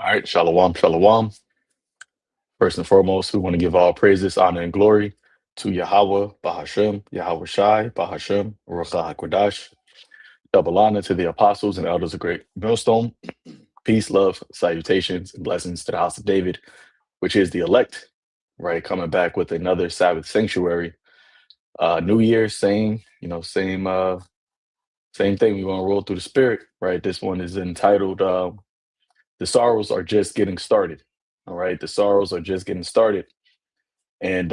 All right, shalom, shalom. First and foremost, we want to give all praises, honor, and glory to Yahweh, Bahashem, Yahweh Shai, Bahashem, Ruach HaKodash. Double honor to the apostles and elders of Great Millstone. Peace, love, salutations, and blessings to the house of David, which is the elect, right? Coming back with another Sabbath sanctuary. New Year, same thing. We want to roll through the spirit, right? This one is entitled The Sorrows Are Just Getting Started. All right, the sorrows are just getting started. And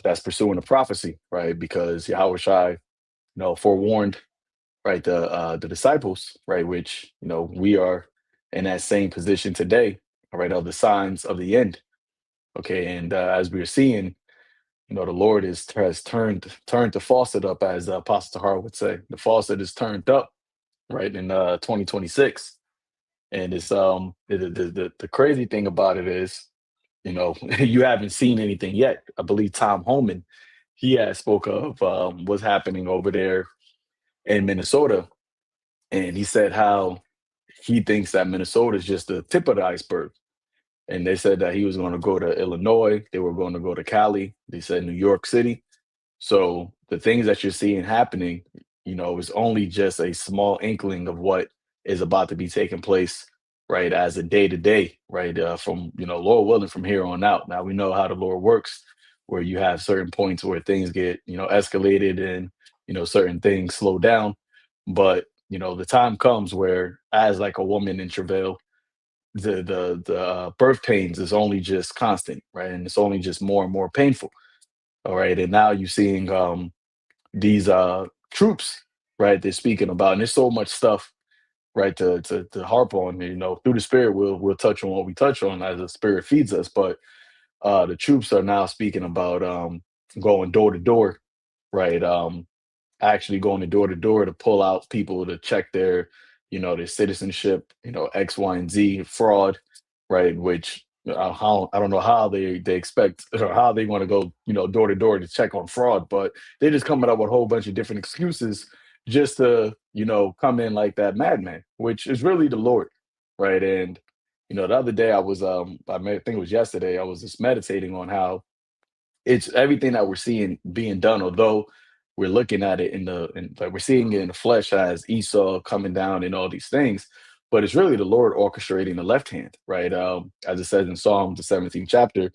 that's pursuing a prophecy, right? Because Yahweh Shai, forewarned, right, the disciples, right, which we are in that same position today, all right, of the signs of the end. Okay, and as we're seeing, the Lord has turned the faucet up, as Apostle Tahar would say. The faucet is turned up, right, in 2026. And it's the crazy thing about it is, you haven't seen anything yet. I believe Tom Homan, he had spoke of what's happening over there in Minnesota, and he said how he thinks that Minnesota is just the tip of the iceberg. And they said that he was going to go to Illinois, they were going to go to Cali, they said New York City. So the things that you're seeing happening, is only just a small inkling of what is about to be taking place, right? As a day to day, right? From Lord willing, from here on out. Now we know how the Lord works, where you have certain points where things get escalated and certain things slow down, but the time comes where, as like a woman in travail, the birth pains is only just constant, right? And it's only just more and more painful. All right, and now you're seeing these troops, right? They're speaking about, and there's so much stuff, right, to harp on. Through the spirit, we'll touch on what we touch on as the spirit feeds us. But the troops are now speaking about going door to door, right? Actually going to door to pull out people to check their citizenship, X, Y, and Z fraud, right? Which how I don't know how they expect, or how they want to go, door to door to check on fraud, but they're just coming up with a whole bunch of different excuses just to come in like that madman, which is really the Lord, right? And the other day I think it was yesterday, I was just meditating on how it's everything that we're seeing being done, although we're looking at it like we're seeing it in the flesh as Esau coming down and all these things, but it's really the Lord orchestrating the left hand, right? As it says in Psalm the 17th chapter,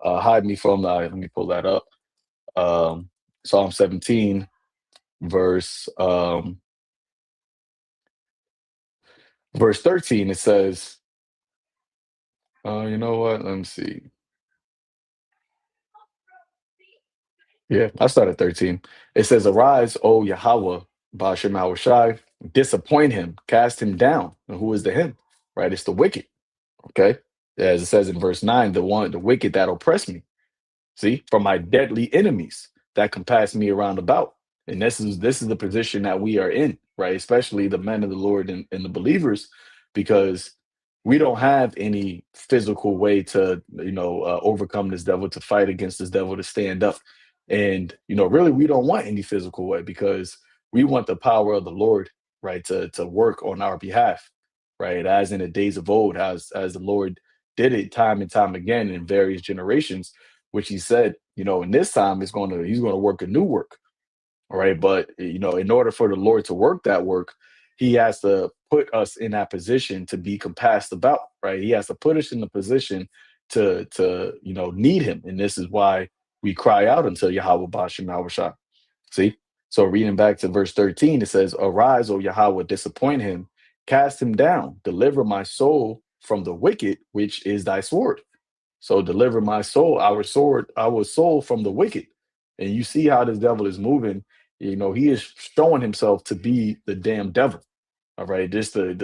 hide me from let me pull that up. Psalm 17, verse verse 13, it says, you know what? Let me see. Yeah, I started 13. It says, Arise, O Yahweh, Bashem Shai, disappoint him, cast him down. And who is the him? Right? It's the wicked. Okay. As it says in verse 9, the wicked that oppress me. See, from my deadly enemies that compass me around about. And this is the position that we are in, right? Especially the men of the Lord and the believers, because we don't have any physical way to, overcome this devil, to fight against this devil, to stand up. And, really, we don't want any physical way, because we want the power of the Lord, right, to work on our behalf, right? As in the days of old, as the Lord did it time and time again in various generations, which he said, in this time he's going to work a new work. All right. But in order for the Lord to work that work, he has to put us in that position to be compassed about, right? He has to put us in the position to need him. And this is why we cry out until Yahweh Bashem Yahushua. See? So reading back to verse 13, it says, Arise, O Yahweh, disappoint him, cast him down, deliver my soul from the wicked, which is thy sword. So deliver my soul, our sword, our soul from the wicked. And you see how this devil is moving. He is showing himself to be the damn devil. All right. Just the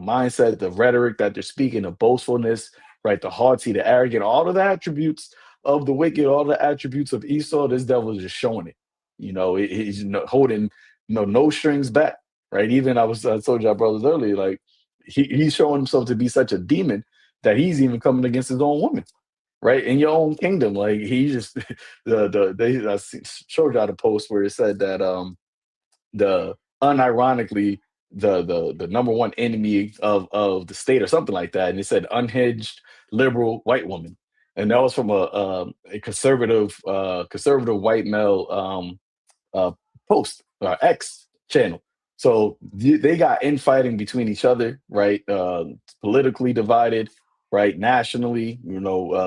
mindset, the rhetoric that they're speaking, the boastfulness, right? The haughty, the arrogant, all of the attributes of the wicked, all the attributes of Esau, this devil is just showing it. He's holding no strings back. Right. Even I told y'all brothers earlier, like he's showing himself to be such a demon that he's even coming against his own woman, right, in your own kingdom. Like he just showed y'all the post where it said that the unironically the number one enemy of the state or something like that, and it said unhinged liberal white woman, and that was from a conservative white male uh, post X channel. So they got infighting between each other, right? Politically divided, right? Nationally,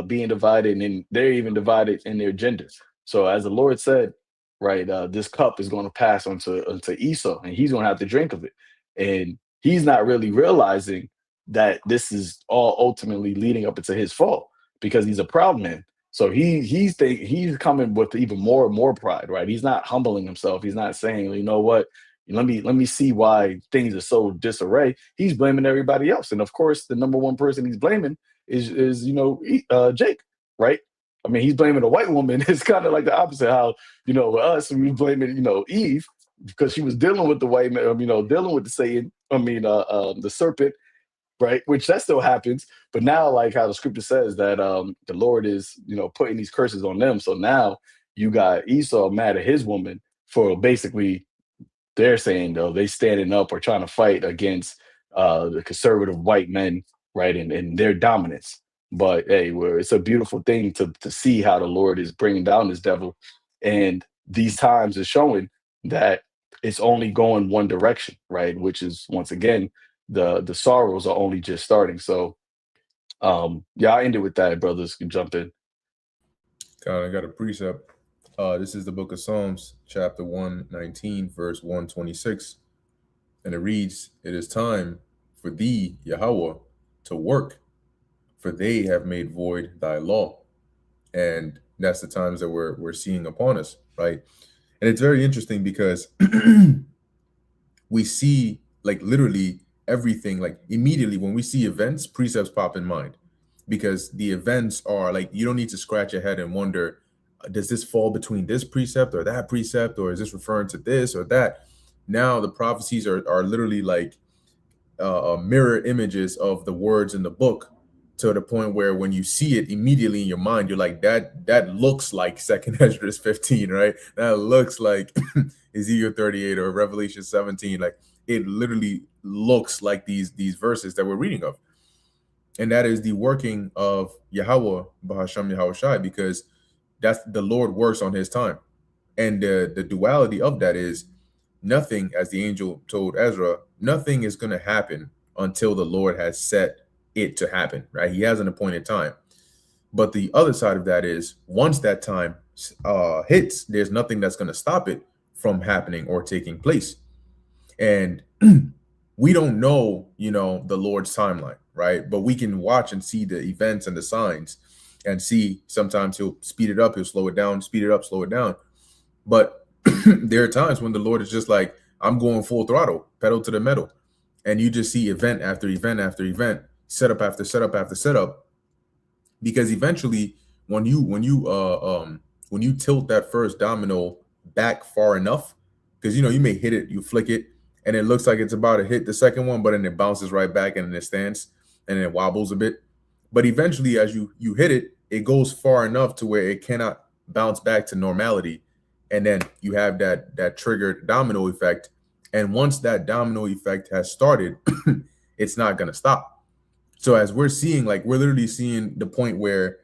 being divided, and then they're even divided in their genders. So as the Lord said, right, this cup is going to pass onto Esau, and he's going to have to drink of it, and he's not really realizing that this is all ultimately leading up into his fall because he's a proud man. So he's coming with even more and more pride, right? He's not humbling himself. He's not saying, you know what, let me see why things are so disarray. He's blaming everybody else, and of course, the number one person he's blaming is Jake, right? I mean, he's blaming a white woman. It's kind of like the opposite. How with us we blaming Eve because she was dealing with the white man, dealing with the Satan. The serpent, right? Which that still happens, but now, like how the scripture says that the Lord is, putting these curses on them. So now you got Esau mad at his woman for basically they're saying though they standing up or trying to fight against the conservative white men, right, and their dominance. But hey, it's a beautiful thing to see how the Lord is bringing down this devil, and these times is showing that it's only going one direction, right? Which is once again the sorrows are only just starting. So yeah, I ended with that. Brothers can jump in. Kind of got a precept. This is the book of Psalms, chapter 119, verse 126. And it reads, "It is time for thee, Yahweh, to work, for they have made void thy law." And that's the times that we're seeing upon us, right? And it's very interesting because we see like literally everything, like immediately when we see events, precepts pop in mind because the events are like you don't need to scratch your head and wonder, does this fall between this precept, or is this referring to this or that? Now the prophecies are literally like mirror images of the words in the book, to the point where when you see it immediately in your mind, you're like, that looks like Second Esdras 15, right? That looks like Ezekiel 38 or Revelation 17. Like it literally looks like these verses that we're reading of. And that is the working of Yahweh, Bahasham Yahushai, because that's the Lord works on his time. And the duality of that is nothing, as the angel told Ezra, nothing is going to happen until the Lord has set it to happen, right? He has an appointed time. But the other side of that is once that time hits, there's nothing that's going to stop it from happening or taking place. And we don't know, the Lord's timeline, right? But we can watch and see the events and the signs and see sometimes he'll speed it up, he'll slow it down, speed it up, slow it down. But there are times when the Lord is just like, I'm going full throttle, pedal to the metal. And you just see event after event after event, setup after setup after setup. Because eventually when you tilt that first domino back far enough, because you may hit it, you flick it, and it looks like it's about to hit the second one, but then it bounces right back and it stands and it wobbles a bit. But eventually, as you hit it, it goes far enough to where it cannot bounce back to normality, and then you have that triggered domino effect. And once that domino effect has started, it's not going to stop. So as we're seeing, like we're literally seeing the point where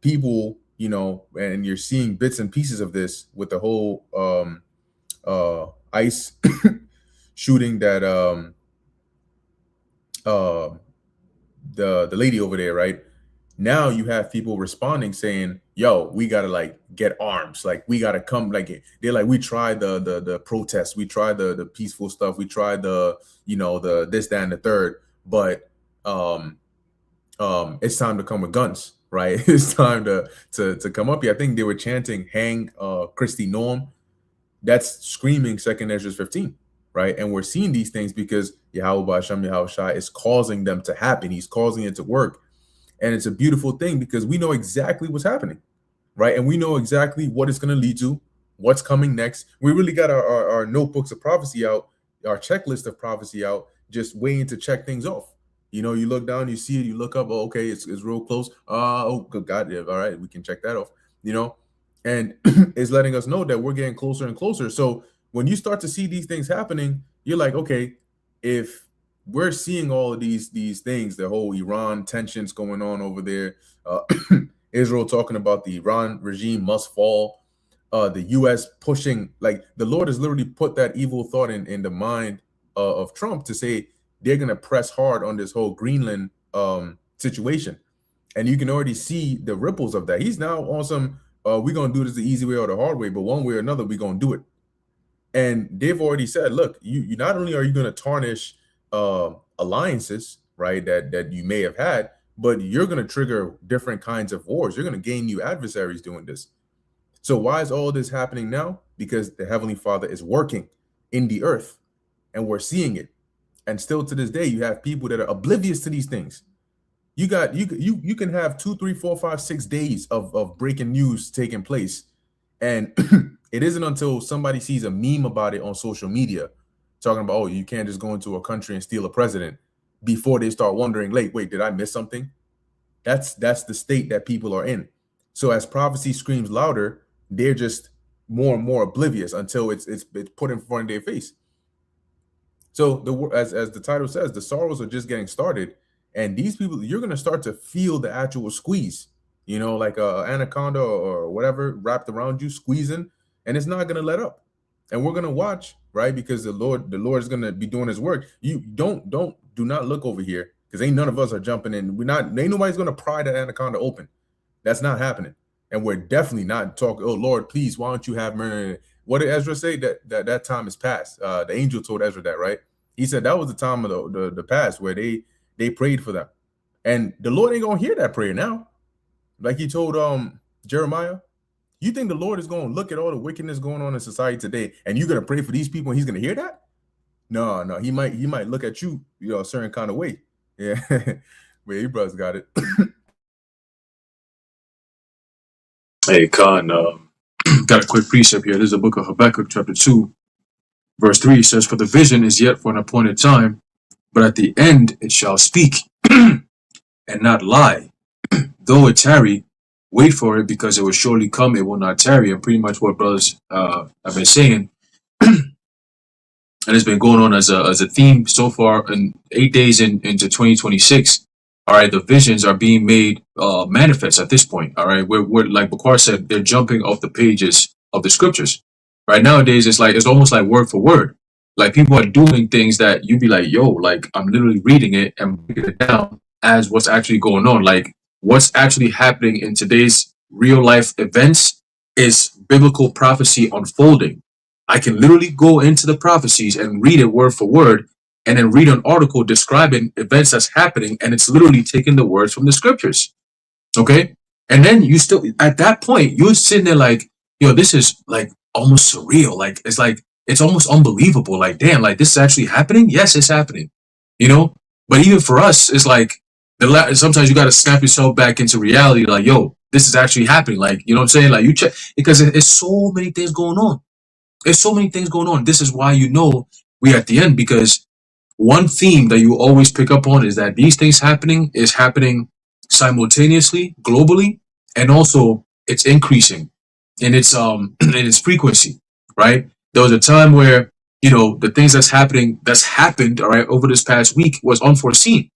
people, and you're seeing bits and pieces of this with the whole ICE shooting that uh the lady over there, right? Now you have people responding saying, yo, we gotta like get arms, like we gotta come, like they're like, we tried the protests, we tried the peaceful stuff, we tried the this, that, and the third, but it's time to come with guns, right? It's time to come up here. I think they were chanting hang Christy Norm. That's screaming Second Ezra 15, right? And we're seeing these things because Yahweh Ba'Shem Yahweh Shai is causing them to happen. He's causing it to work. And it's a beautiful thing because we know exactly what's happening, right? And we know exactly what it's going to lead to, what's coming next. We really got our notebooks of prophecy out, our checklist of prophecy out, just waiting to check things off. You look down, you see it, you look up, oh, okay, it's real close. Oh, good God, yeah, all right, we can check that off, and it's letting us know that we're getting closer and closer. So when you start to see these things happening, you're like, okay, if we're seeing all of these things, the whole Iran tensions going on over there, uh, Israel talking about the Iran regime must fall, the U.S. pushing, like the Lord has literally put that evil thought in the mind of Trump to say they're going to press hard on this whole Greenland situation. And you can already see the ripples of that. He's now on some, we're going to do this the easy way or the hard way, but one way or another, we're going to do it. And they've already said, look, you not only are you going to tarnish alliances, right, that you may have had, but you're going to trigger different kinds of wars. You're going to gain new adversaries doing this. So why is all this happening now? Because the Heavenly Father is working in the earth and we're seeing it. And still to this day, you have people that are oblivious to these things. You can have 2, 3, 4, 5, 6 days of breaking news taking place. And it isn't until somebody sees a meme about it on social media talking about, oh, you can't just go into a country and steal a president, before they start wondering, wait, did I miss something? That's the state that people are in. So as prophecy screams louder, they're just more and more oblivious until it's put in front of their face. So as the title says, the sorrows are just getting started, and these people, you're going to start to feel the actual squeeze, like a anaconda or whatever wrapped around you, squeezing, and it's not going to let up. And we're going to watch, right? Because the Lord is going to be doing his work. You do not look over here, because ain't none of us are jumping in. Ain't nobody's going to pry that anaconda open. That's not happening. And we're definitely not talking, oh, Lord, please, why don't you have murder? What did Ezra say? That time is past. The angel told Ezra that, right? He said that was the time of the past where they prayed for them. And the Lord ain't going to hear that prayer now. Like he told Jeremiah, you think the Lord is going to look at all the wickedness going on in society today and you're going to pray for these people and he's going to hear that? No, he might look at you, a certain kind of way. Yeah. But you brothers got it. Hey, Khan, got a quick precept here. This is the book of Habakkuk, chapter 2, verse 3. It says, for the vision is yet for an appointed time, but at the end it shall speak and not lie. Though it tarry, wait for it, because it will surely come, it will not tarry. And pretty much what brothers have been saying, and it's been going on as a theme so far in 8 days into 2026. All right, the visions are being made manifest at this point. All right, we're like Bakar said, they're jumping off the pages of the scriptures. Right, nowadays, it's almost like word for word. Like people are doing things that you'd be like, yo, like I'm literally reading it and breaking it down as what's actually going on. Like what's actually happening in today's real life events is biblical prophecy unfolding. I can literally go into the prophecies and read it word for word, and then read an article describing events that's happening, and it's literally taking the words from the scriptures. Okay? And then you still, at that point, you're sitting there like, yo, this is like almost surreal. Like, it's almost unbelievable. Like, damn, like this is actually happening? Yes, it's happening. But even for us, it's like, sometimes you got to snap yourself back into reality. Like, yo, this is actually happening. Like, you know what I'm saying? Like, you check, because it's so many things going on. There's so many things going on. This is why we're at the end, because one theme that you always pick up on is that these things is happening simultaneously, globally, and also it's increasing in its in its frequency, right? There was a time where the things that's happened, all right, over this past week was unforeseen,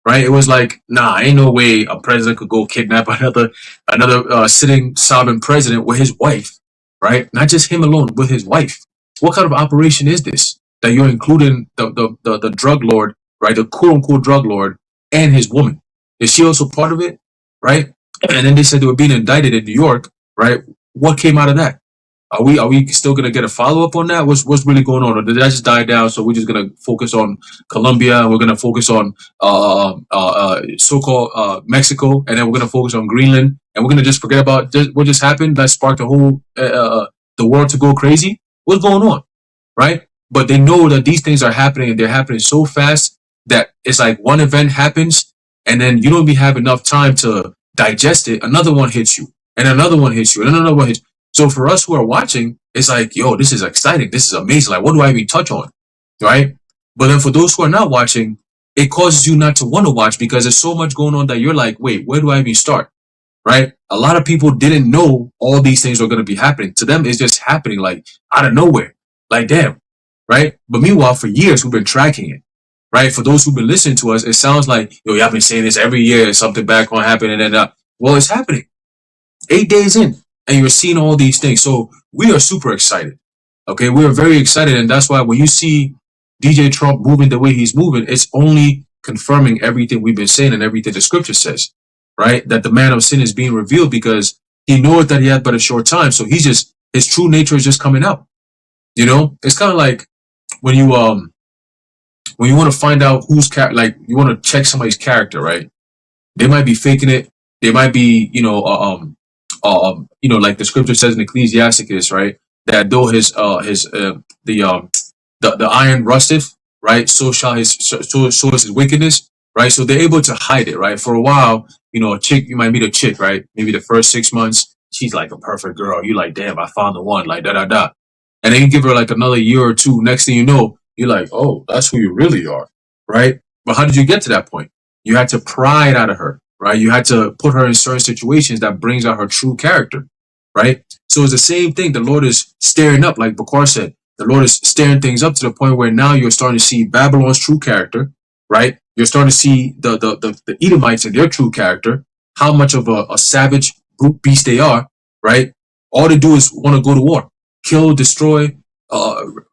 right? It was like, nah, ain't no way a president could go kidnap another sitting sovereign president with his wife. Right? Not just him alone, with his wife. What kind of operation is this? That you're including the drug lord, right? The quote unquote drug lord and his woman. Is she also part of it? Right? And then they said they were being indicted in New York, right? What came out of that? Are we still gonna get a follow up on that? What's really going on? Or did that just die down? So we're just gonna focus on Colombia, and we're gonna focus on so-called Mexico, and then we're gonna focus on Greenland, and we're gonna just forget about what just happened that sparked the whole the world to go crazy. What's going on, right? But they know that these things are happening, and they're happening so fast that it's like one event happens, and then you don't even have enough time to digest it. Another one hits you, and another one hits you, and another one hits you. So for us who are watching, it's like, yo, this is exciting. This is amazing. Like, what do I even touch on? Right? But then for those who are not watching, it causes you not to want to watch, because there's so much going on that you're like, wait, where do I even start? Right? A lot of people didn't know all these things were going to be happening. To them, it's just happening like out of nowhere. Like, damn. Right? But meanwhile, for years, we've been tracking it. right? For those who've been listening to us, it sounds like, yo, y'all been saying this every year, something bad gonna happen, and then, well, it's happening. 8 days in, and you're seeing all these things. So we are super excited. Okay, we are very excited, and that's why when you see DJ Trump moving the way he's moving, it's only confirming everything we've been saying and everything the scripture says, right? That the man of sin is being revealed because he knows that he had but a short time. So he's just, his true nature is just coming out. You know, it's kind of like when you want to find out who's like you want to check somebody's character, right? They might be faking it. They might be, like the scripture says in Ecclesiasticus, right? That though the iron rusteth, right? So shall so is his wickedness, right? So they're able to hide it, right? For a while, a chick, you might meet a chick, right? Maybe the first 6 months, she's like a perfect girl. You like, damn, I found the one, like da da da. And then you give her like another year or two. Next thing you know, you're like, oh, that's who you really are, right? But how did you get to that point? You had to pry it out of her, right? You had to put her in certain situations that brings out her true character, right? So it's the same thing. The Lord is stirring up, like Bakar said. The Lord is stirring things up to the point where now you're starting to see Babylon's true character, right? You're starting to see the Edomites and their true character, how much of a savage brute beast they are, right? All they do is want to go to war, kill, destroy,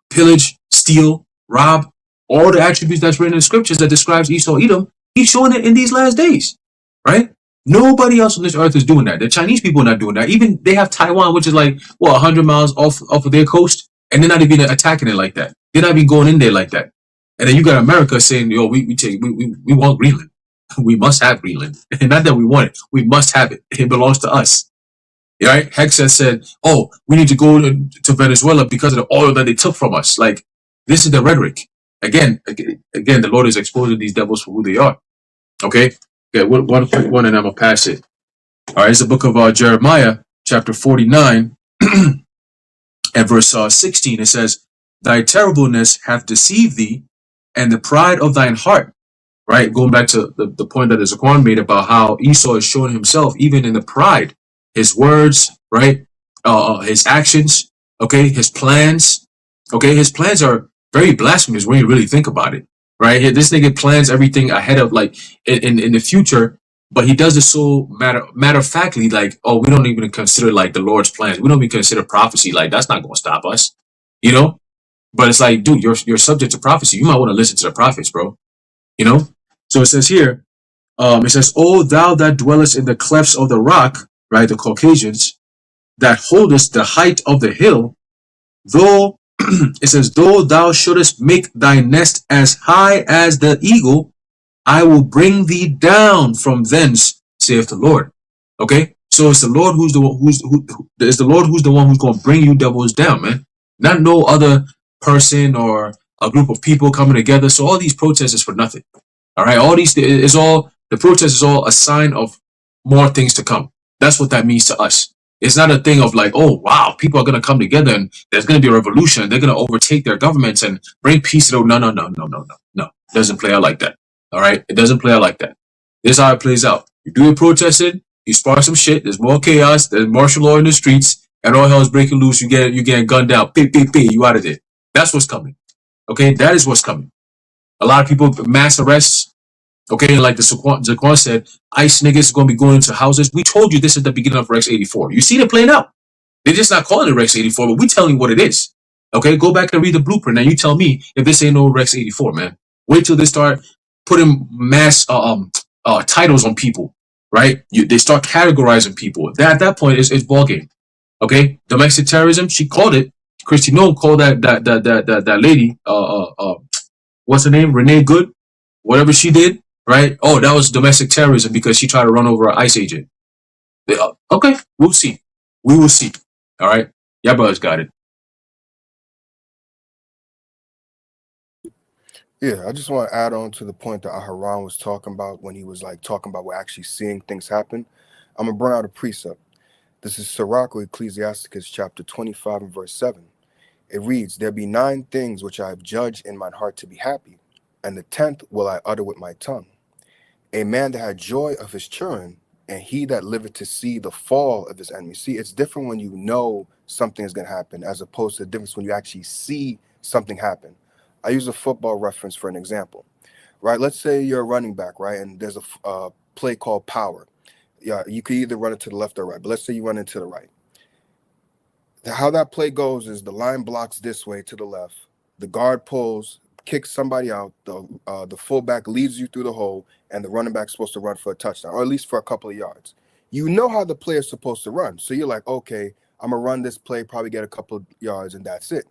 pillage, steal, rob. All the attributes that's written in the scriptures that describes Esau, Edom, he's showing it in these last days, right? Nobody else on this earth is doing that. The Chinese people are not doing that. Even they have Taiwan, which is like, 100 miles off of their coast, and they're not even attacking it like that. They're not even going in there like that. And then you got America saying, yo, we want Greenland. We must have Greenland. And not that we want it. We must have it. It belongs to us. Right? Hex has said, oh, we need to go to Venezuela because of the oil that they took from us. Like, this is the rhetoric. Again, the Lord is exposing these devils for who they are. Okay? One quick one, and I'm going to pass it. All right, it's the book of Jeremiah, chapter 49, and verse 16. It says, thy terribleness hath deceived thee, and the pride of thine heart. Right? Going back to the point that Zaquan made about how Esau is showing himself even in the pride, his words, right? His actions, okay? His plans, okay? His plans are very blasphemous when you really think about it, right? This nigga plans everything ahead of, like, in the future, but he does it so matter of factly, like, oh, we don't even consider, like, the Lord's plans. We don't even consider prophecy. Like, that's not going to stop us, you know? But it's like, dude, you're subject to prophecy. You might want to listen to the prophets, bro, you know? So it says here, it says, O thou that dwellest in the clefts of the rock, right, the Caucasians, that holdest the height of the hill, though, it says, though thou shouldest make thy nest as high as the eagle, I will bring thee down from thence, saith the Lord. Okay? So it's the Lord who's the one it's the Lord who's the one who's going to bring you devils down, man. Not no other person or a group of people coming together. So all these protests is for nothing. All right, all these the protest is all a sign of more things to come. That's what that means to us. It's not a thing of like, oh wow, people are gonna come together and there's gonna be a revolution. They're gonna overtake their governments and bring peace to them. No. It doesn't play out like that. All right, it doesn't play out like that. This is how it plays out. You do your protesting, you spark some shit. There's more chaos. There's martial law in the streets, and all hell is breaking loose. You getting gunned down. Beep. You out of there. That's what's coming. Okay, that is what's coming. A lot of people, mass arrests. Okay, like the Zaquan said, ICE niggas are going to be going into houses. We told you this is the beginning of Rex 84. You see it playing out. They're just not calling it Rex 84, but we telling you what it is. Okay, go back and read the blueprint, and you tell me if this ain't no Rex 84, man. Wait till they start putting mass titles on people, right? They start categorizing people. At that point, it's ball game. Okay, domestic terrorism. She called it. Christy Nome called that lady. What's her name? Renee Good. Whatever she did, right? Oh, that was domestic terrorism because she tried to run over an ICE agent. Okay, we'll see. We will see. All right, yeah, brothers got it. Yeah, I just want to add on to the point that Aharon was talking about when he was like talking about we're actually seeing things happen. I'm gonna bring out a precept. This is Sirach or Ecclesiasticus chapter 25 and verse 7. It reads, there be 9 things which I have judged in mine heart to be happy, and the 10th will I utter with my tongue. A man that had joy of his children, and he that liveth to see the fall of his enemy. See, it's different when you know something is going to happen as opposed to the difference when you actually see something happen. I use a football reference for an example. right? Let's say you're a running back, right? And there's a play called power. Yeah, you could either run it to the left or right, but let's say you run it to the right. How that play goes is the line blocks this way to the left, the guard pulls, kicks somebody out, the fullback leads you through the hole, and the running back's supposed to run for a touchdown, or at least for a couple of yards. You know how the player's supposed to run, so you're like, okay, I'm gonna run this play, probably get a couple of yards, and that's it.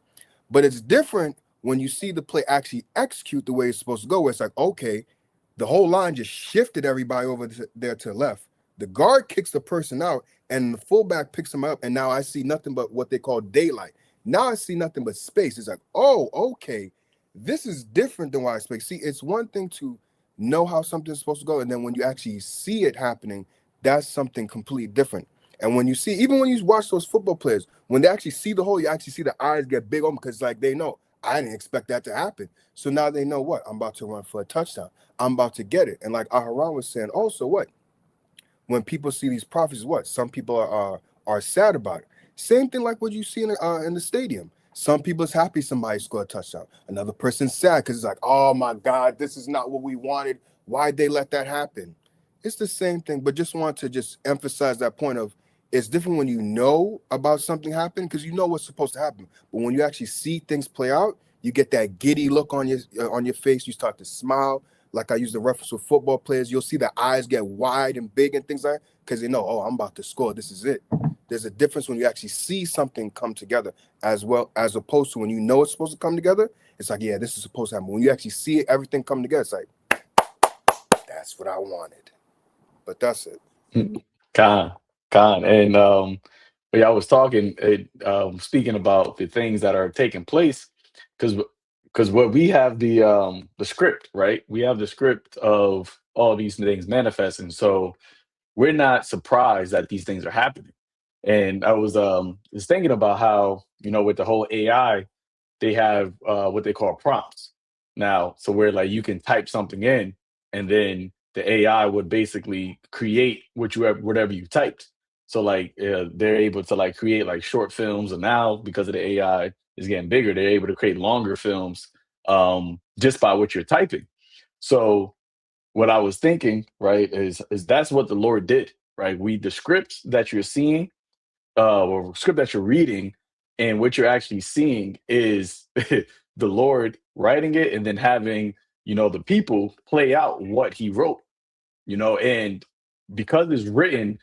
But it's different when you see the play actually execute the way it's supposed to go, where it's like, okay, the whole line just shifted everybody over there to the left. The guard kicks the person out, and the fullback picks him up, and now I see nothing but what they call daylight. Now I see nothing but space. It's like, oh, okay, this is different than what I expect. See, it's one thing to know how something's supposed to go, and then when you actually see it happening, that's something completely different. And when you see, even when you watch those football players, when they actually see the hole, you actually see the eyes get big on because like they know I didn't expect that to happen. So now they know what I'm about to run for a touchdown. I'm about to get it. And like Aharon was saying, also what when people see these prophecies, what some people are sad about it. Same thing like what you see in the stadium. Some people's happy somebody scored a touchdown. Another person's sad because it's like, oh my God, this is not what we wanted. Why'd they let that happen? It's the same thing, but just want to just emphasize that point of it's different when you know about something happening because you know what's supposed to happen. But when you actually see things play out, you get that giddy look on your face. You start to smile. Like I use the reference with football players, you'll see the eyes get wide and big and things like that because they know, oh, I'm about to score. This is it. There's a difference when you actually see something come together as well as opposed to when you know it's supposed to come together. It's like, yeah, this is supposed to happen. When you actually see it, everything come together, it's like, that's what I wanted. But that's it. Con, con, and yeah, I was talking, speaking about the things that are taking place, because what we have the script, right? We have the script of all these things manifesting, so we're not surprised that these things are happening. And I was thinking about how with the whole AI they have what they call prompts now. So where like you can type something in, and then the AI would basically create whatever you typed. So like they're able to like create like short films, and now because of the AI is getting bigger, they're able to create longer films just by what you're typing. So what I was thinking, right, is that's what the Lord did, right? The scripts that you're seeing or script that you're reading and what you're actually seeing is the Lord writing it and then having, the people play out what he wrote, and because it's written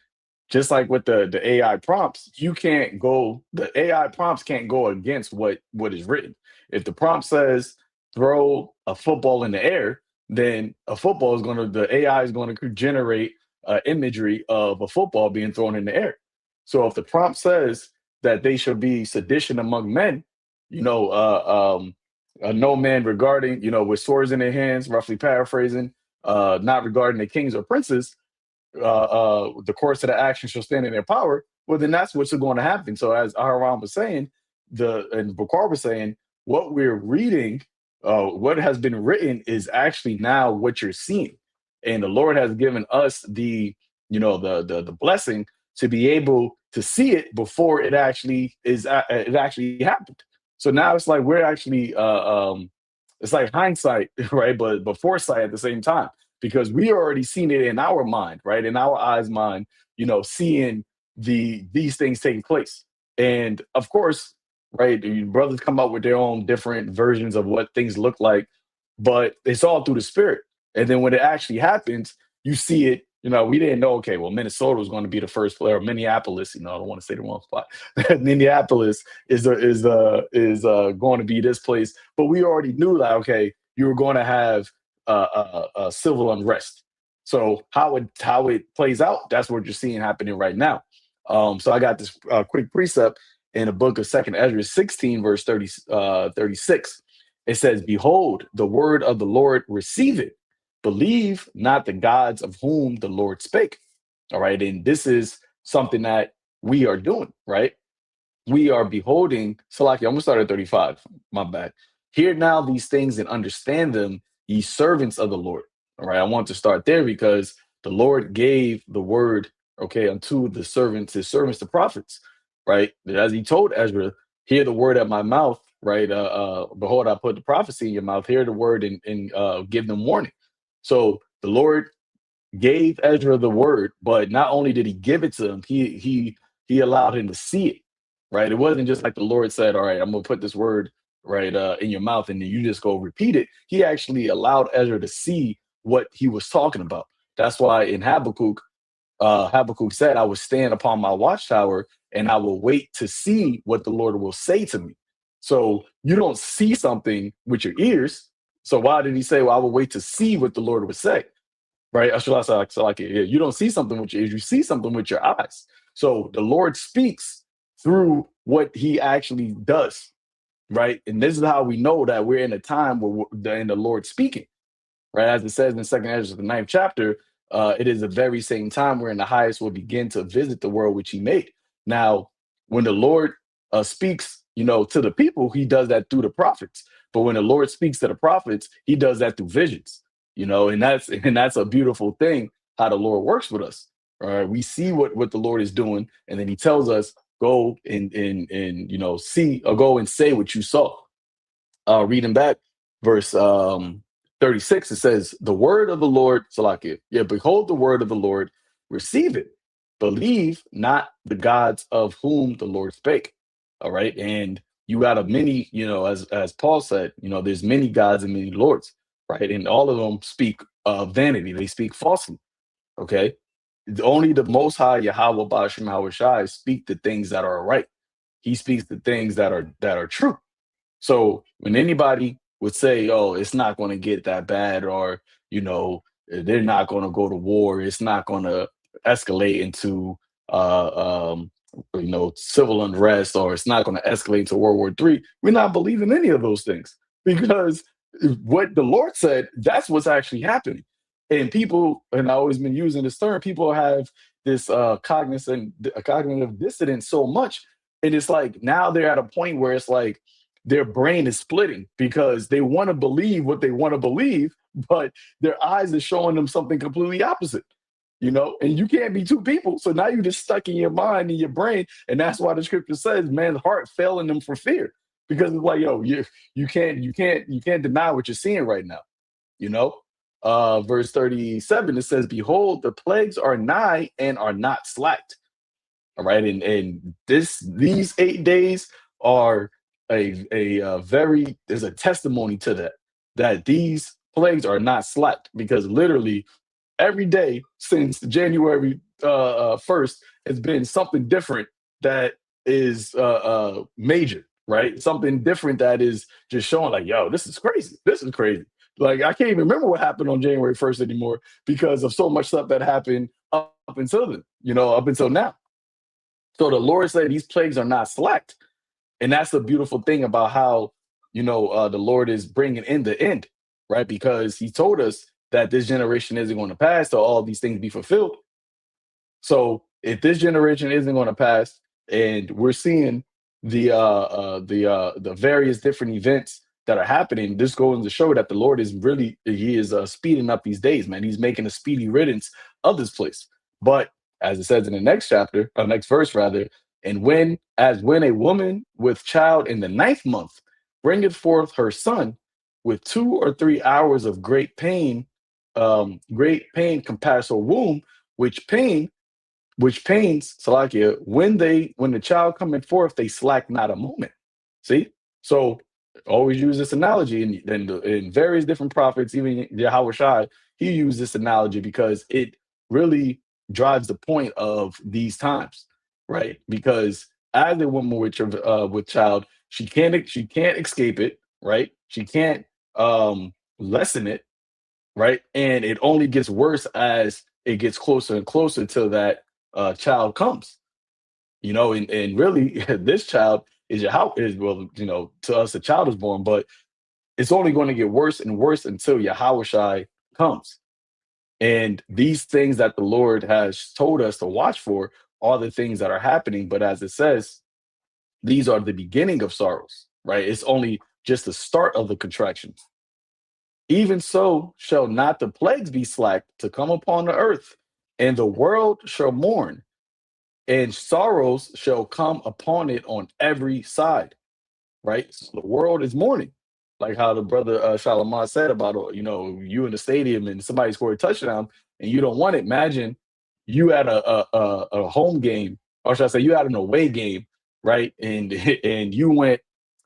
just like with the AI prompts, the AI prompts can't go against what is written. If the prompt says throw a football in the air, then the AI is going to generate imagery of a football being thrown in the air. So if the prompt says that they should be sedition among men, no man regarding, with swords in their hands, roughly paraphrasing, not regarding the kings or princes, the course of the action shall stand in their power, well, then that's what's going to happen. So as Aharon was saying, and Bakar was saying, what we're reading, what has been written is actually now what you're seeing. And the Lord has given us the blessing to be able to see it before it actually it actually happened. So now it's like we're actually it's like hindsight, right? But foresight at the same time, because we already seen it in our mind, right? In our eyes, mind, seeing these things taking place. And of course, right, the brothers come up with their own different versions of what things look like, but it's all through the spirit. And then when it actually happens, you see it. We didn't know. Okay, well, Minnesota was going to be the first player. Minneapolis. I don't want to say the wrong spot. Minneapolis is going to be this place, but we already knew that. Okay, you were going to have civil unrest. So how it plays out, that's what you're seeing happening right now. So I got this quick precept in the book of Second Ezra 16, verse 36. It says, "Behold, the word of the Lord, receive it. Believe not the gods of whom the Lord spake." All right, and this is something that we are doing, right? We are beholding. Salaki, I'm gonna start at 35. My bad. Hear now these things and understand them, ye servants of the Lord. All right, I want to start there because the Lord gave the word, okay, unto his servants, the prophets, right? As he told Ezra, hear the word at my mouth, right? Behold, I put the prophecy in your mouth, hear the word and give them warning. So the Lord gave Ezra the word, but not only did he give it to him, he allowed him to see it. Right. It wasn't just like the Lord said, all right, I'm gonna put this word right in your mouth and then you just go repeat it. He actually allowed Ezra to see what he was talking about. That's why in Habakkuk said, I will stand upon my watchtower and I will wait to see what the Lord will say to me. So you don't see something with your ears. So why did he say, well, I will wait to see what the Lord would say? Right? Yeah, you don't see something with your ears, you see something with your eyes. So the Lord speaks through what he actually does. Right. And this is how we know that we're in a time where in the Lord speaking, right? As it says in Second Ezra, the ninth chapter, it is the very same time wherein the highest will begin to visit the world which he made. Now, when the Lord speaks, to the people, he does that through the prophets. But when the Lord speaks to the prophets, he does that through visions, and that's a beautiful thing how the Lord works with us. All right. We see what the Lord is doing, and then he tells us, go and see or go and say what you saw. Reading back verse 36, it says, the word of the Lord, Salakia, yeah, behold the word of the Lord, receive it. Believe not the gods of whom the Lord spake. All right. And you got a many, as Paul said, there's many gods and many lords, right? And all of them speak vanity, they speak falsely. Okay. Only the most high Yahweh Bashim Hawashai speak the things that are right. He speaks the things that are true. So when anybody would say, "Oh, it's not going to get that bad," or they're not going to go to war, it's not going to escalate into civil unrest, or it's not going to escalate into World War III, we're not believing any of those things because what the Lord said, that's what's actually happening. And people, and I always been using this term, people have this cognitive dissonance so much, and it's like now they're at a point where it's like their brain is splitting because they want to believe what they want to believe, but their eyes are showing them something completely opposite. And you can't be two people. So now you're just stuck in your mind and your brain. And that's why the scripture says man's heart failing them for fear. Because it's like, yo, you can't deny what you're seeing right now. You know? Verse 37, it says, behold, the plagues are nigh and are not slacked. All right, and these 8 days are very there's a testimony to that these plagues are not slacked because literally every day since January 1st has been something different that is major, right? Something different that is just showing like, yo, this is crazy. This is crazy. Like I can't even remember what happened on January 1st anymore because of so much stuff that happened up until then, up until now. So the Lord said these plagues are not slacked. And that's the beautiful thing about how, the Lord is bringing in the end, right? Because he told us that this generation isn't going to pass till all these things be fulfilled. So if this generation isn't going to pass, and we're seeing the various different events that are happening, this goes to show that the Lord is really he is speeding up these days, man. He's making a speedy riddance of this place. But as it says in the next chapter, or next verse rather, and when a woman with child in the ninth month bringeth forth her son with 2 or 3 hours of great pain compass her womb, which pains Salakia, when the child coming forth, they slack not a moment. See? So always use this analogy in various different prophets, even Yahweh Shai, he used this analogy because it really drives the point of these times, right? Because as a woman with child, she can't escape it, right? She can't lessen it, right? And it only gets worse as it gets closer and closer till that child comes. And really, this child is well, to us, a child is born, but it's only going to get worse and worse until Yahushai comes. And these things that the Lord has told us to watch for are the things that are happening. But as it says, these are the beginning of sorrows, right? It's only just the start of the contractions. Even so shall not the plagues be slack to come upon the earth, and the world shall mourn, and sorrows shall come upon it on every side, right? So the world is mourning. like how the brother Shalimar said about you in the stadium and somebody scored a touchdown and you don't want it. Imagine you at a home game, or should I say, you at an away game, right? And and you went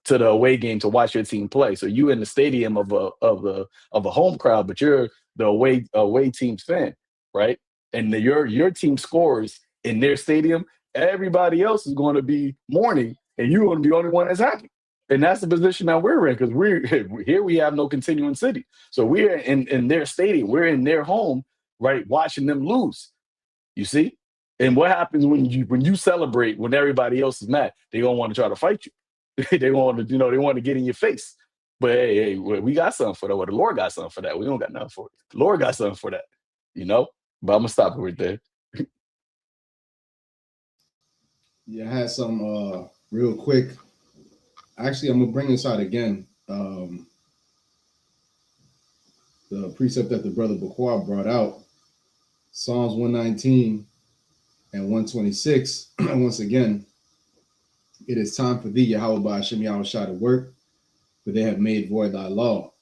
to the away game to watch your team play. So you in the stadium of a home crowd, but you're the away team's fan, right? And your team scores in their stadium. Everybody else is going to be mourning, and you're going to be the only one that's happy. And that's the position that we're in because we're here. We have no continuing city, so we're in their stadium. We're in their home, right, watching them lose. You see, and what happens when you celebrate when everybody else is mad? They gonna want to try to fight you. They want to they want to get in your face. But hey, we got something for that. Well, the Lord got something for that. We don't got nothing for it. The Lord got something for that. You know. But I'm gonna stop it right there. Yeah, I had some real quick. Actually, I'm gonna bring this out again. The precept that the brother Bakwar brought out, Psalms 119 and 126. Once again, it is time for thee, Yahweh Ba'ashem Yahushua, to work, for they have made void thy law.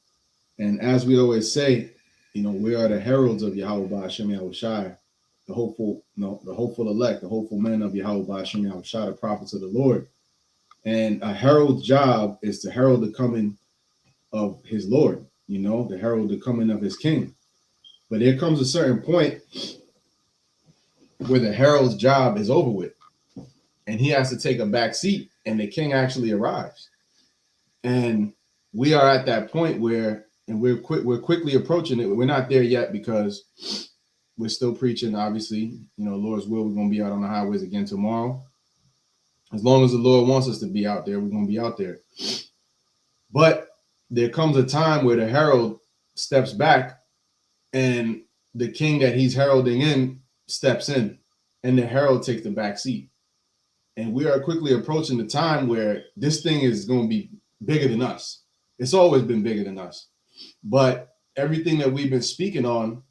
And as we always say, we are the heralds of Yahweh Ba'ashem Yahushua, the hopeful elect, the hopeful men of Yahweh Ba'ashem Yahushua, the prophets of the Lord. And a herald's job is to herald the coming of his Lord, to herald the coming of his king. But there comes a certain point where the herald's job is over with, and he has to take a back seat, and the king actually arrives. And we are at that point where, and we're quickly approaching it. We're not there yet because we're still preaching, obviously. Lord's will, we're going to be out on the highways again tomorrow. As long as the Lord wants us to be out there, we're going to be out there. But there comes a time where the herald steps back and the king that he's heralding in steps in, and the herald takes the back seat. And we are quickly approaching the time where this thing is going to be bigger than us. It's always been bigger than us. But everything that we've been speaking on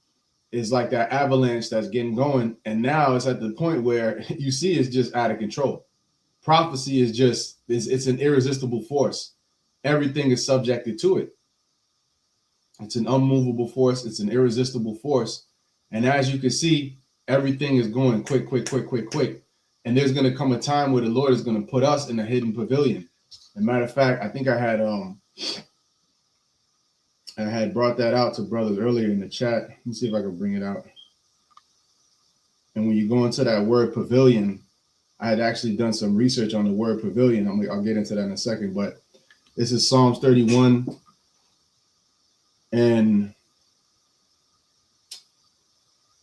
is like that avalanche that's getting going. And now it's at the point where you see it's just out of control. Prophecy is just, it's an irresistible force. Everything is subjected to it. It's an unmovable force. It's an irresistible force. And as you can see, everything is going quick. And there's going to come a time where the Lord is going to put us in a hidden pavilion. As a matter of fact, I think I had brought that out to brothers earlier in the chat. Let me see if I can bring it out. And when you go into that word pavilion, I had actually done some research on the word pavilion. I'll get into that in a second, but this is Psalms 31 and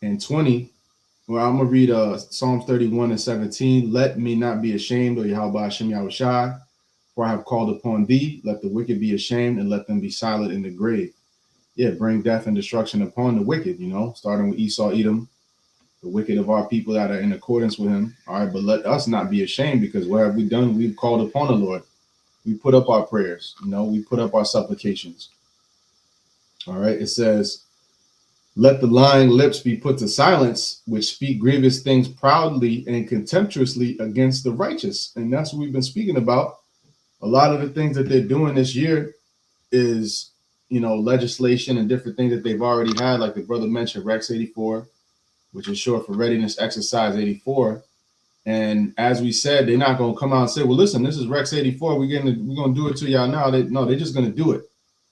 20. Well, I'm gonna read Psalms 31 and 17. Let me not be ashamed, O Yahweh Hashem Yahushai, for I have called upon thee. Let the wicked be ashamed, and let them be silent in the grave. Yeah, bring death and destruction upon the wicked, starting with Esau, Edom, the wicked of our people that are in accordance with him. All right, but let us not be ashamed, because what have we done? We've called upon the Lord. We put up our prayers, we put up our supplications. All right, it says, let the lying lips be put to silence, which speak grievous things proudly and contemptuously against the righteous. And that's what we've been speaking about. A lot of the things that they're doing this year is, legislation and different things that they've already had, like the brother mentioned, Rex 84, which is short for Readiness Exercise 84. And as we said, they're not going to come out and say, well, listen, this is Rex 84. We're going to do it to y'all now. They're just going to do it.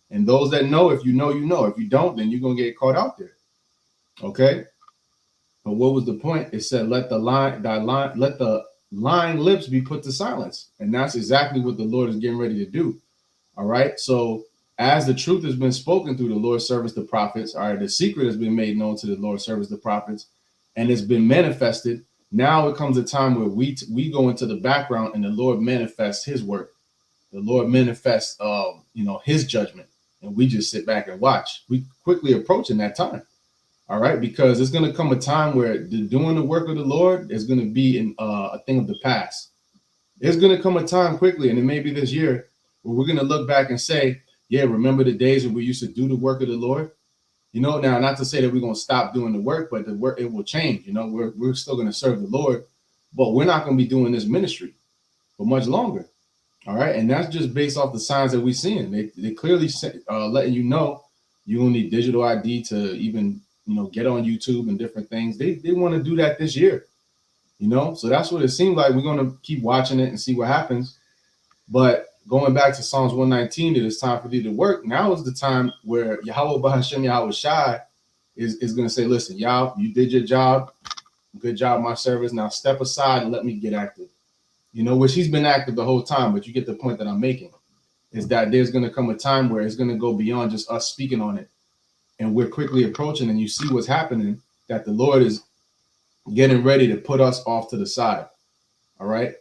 And those that know, if you know, you know. If you don't, then you're going to get caught out there. Okay? But what was the point? It said, let the lying lips be put to silence. And that's exactly what the Lord is getting ready to do. All right? So as the truth has been spoken through the Lord's servants, the prophets, all right, the secret has been made known to the Lord's servants, the prophets, and it's been manifested. Now it comes a time where we go into the background and the Lord manifests his work. The Lord manifests, his judgment, and we just sit back and watch. We quickly approaching that time. All right, because it's going to come a time where doing the work of the Lord is going to be a thing of the past. There's going to come a time quickly, and it may be this year, where we're going to look back and say, yeah, remember the days when we used to do the work of the Lord? Now, not to say that we're going to stop doing the work, but the work, it will change. We're still going to serve the Lord, but we're not going to be doing this ministry for much longer. All right, and that's just based off the signs that we're seeing. They clearly letting you know you don't need digital ID to even get on YouTube and different things. They want to do that this year, So that's what it seems like. We're going to keep watching it and see what happens. But going back to Psalms 119, it is time for thee to work. Now is the time where Yahweh Bahashem Yahweh Shai is going to say, listen, y'all, you did your job. Good job, my service. Now step aside and let me get active. Which he's been active the whole time, but you get the point that I'm making, is that there's going to come a time where it's going to go beyond just us speaking on it. And we're quickly approaching, and you see what's happening, that the Lord is getting ready to put us off to the side. All right.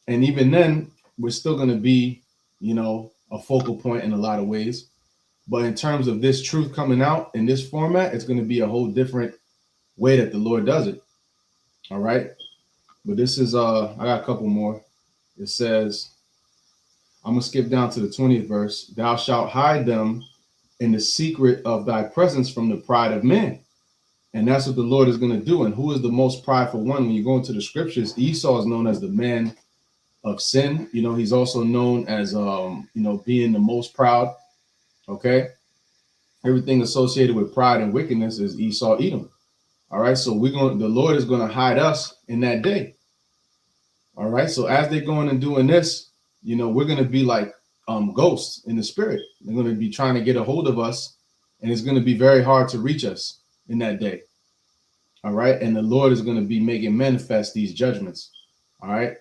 And even then, we're still going to be, a focal point in a lot of ways. But in terms of this truth coming out in this format, it's going to be a whole different way that the Lord does it. All right. But this is, I got a couple more. It says, I'm going to skip down to the 20th verse. Thou shalt hide them in the secret of thy presence from the pride of men. And that's what the Lord is going to do. And who is the most prideful one? When you go into the scriptures, Esau is known as the man of sin. He's also known as, being the most proud. Okay. Everything associated with pride and wickedness is Esau, Edom. All right. So the Lord is going to hide us in that day. All right. So as they're going and doing this, we're going to be like ghosts in the spirit. They're going to be trying to get a hold of us, and it's going to be very hard to reach us in that day. All right. And the Lord is going to be making manifest these judgments. All right.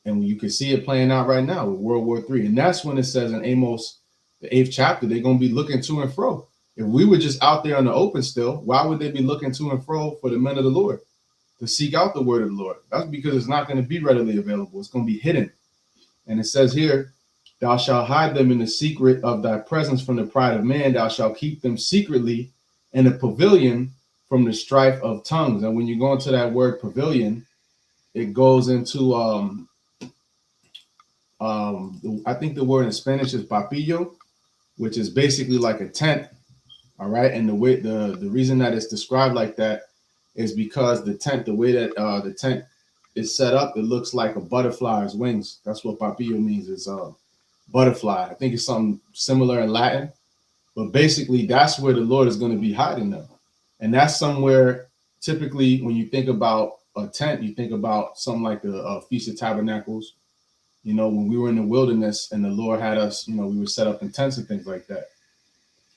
And you can see it playing out right now with World War III. And that's when it says in Amos, the 8th chapter, they're going to be looking to and fro. If we were just out there in the open still, why would they be looking to and fro for the men of the Lord to seek out the word of the Lord? That's because it's not going to be readily available. It's going to be hidden. And it says here, thou shalt hide them in the secret of thy presence from the pride of man. Thou shalt keep them secretly in a pavilion from the strife of tongues. And when you go into that word pavilion, it goes into, I think the word in Spanish is papillo, which is basically like a tent. All right. And the reason that it's described like that is because the way that the tent is set up, it looks like a butterfly's wings. That's what papillo means. It's butterfly. I think it's something similar in Latin, but basically that's where the Lord is going to be hiding them. And that's somewhere, typically when you think about a tent, you think about something like a Feast of Tabernacles. When we were in the wilderness and the Lord had us, we were set up in tents and things like that.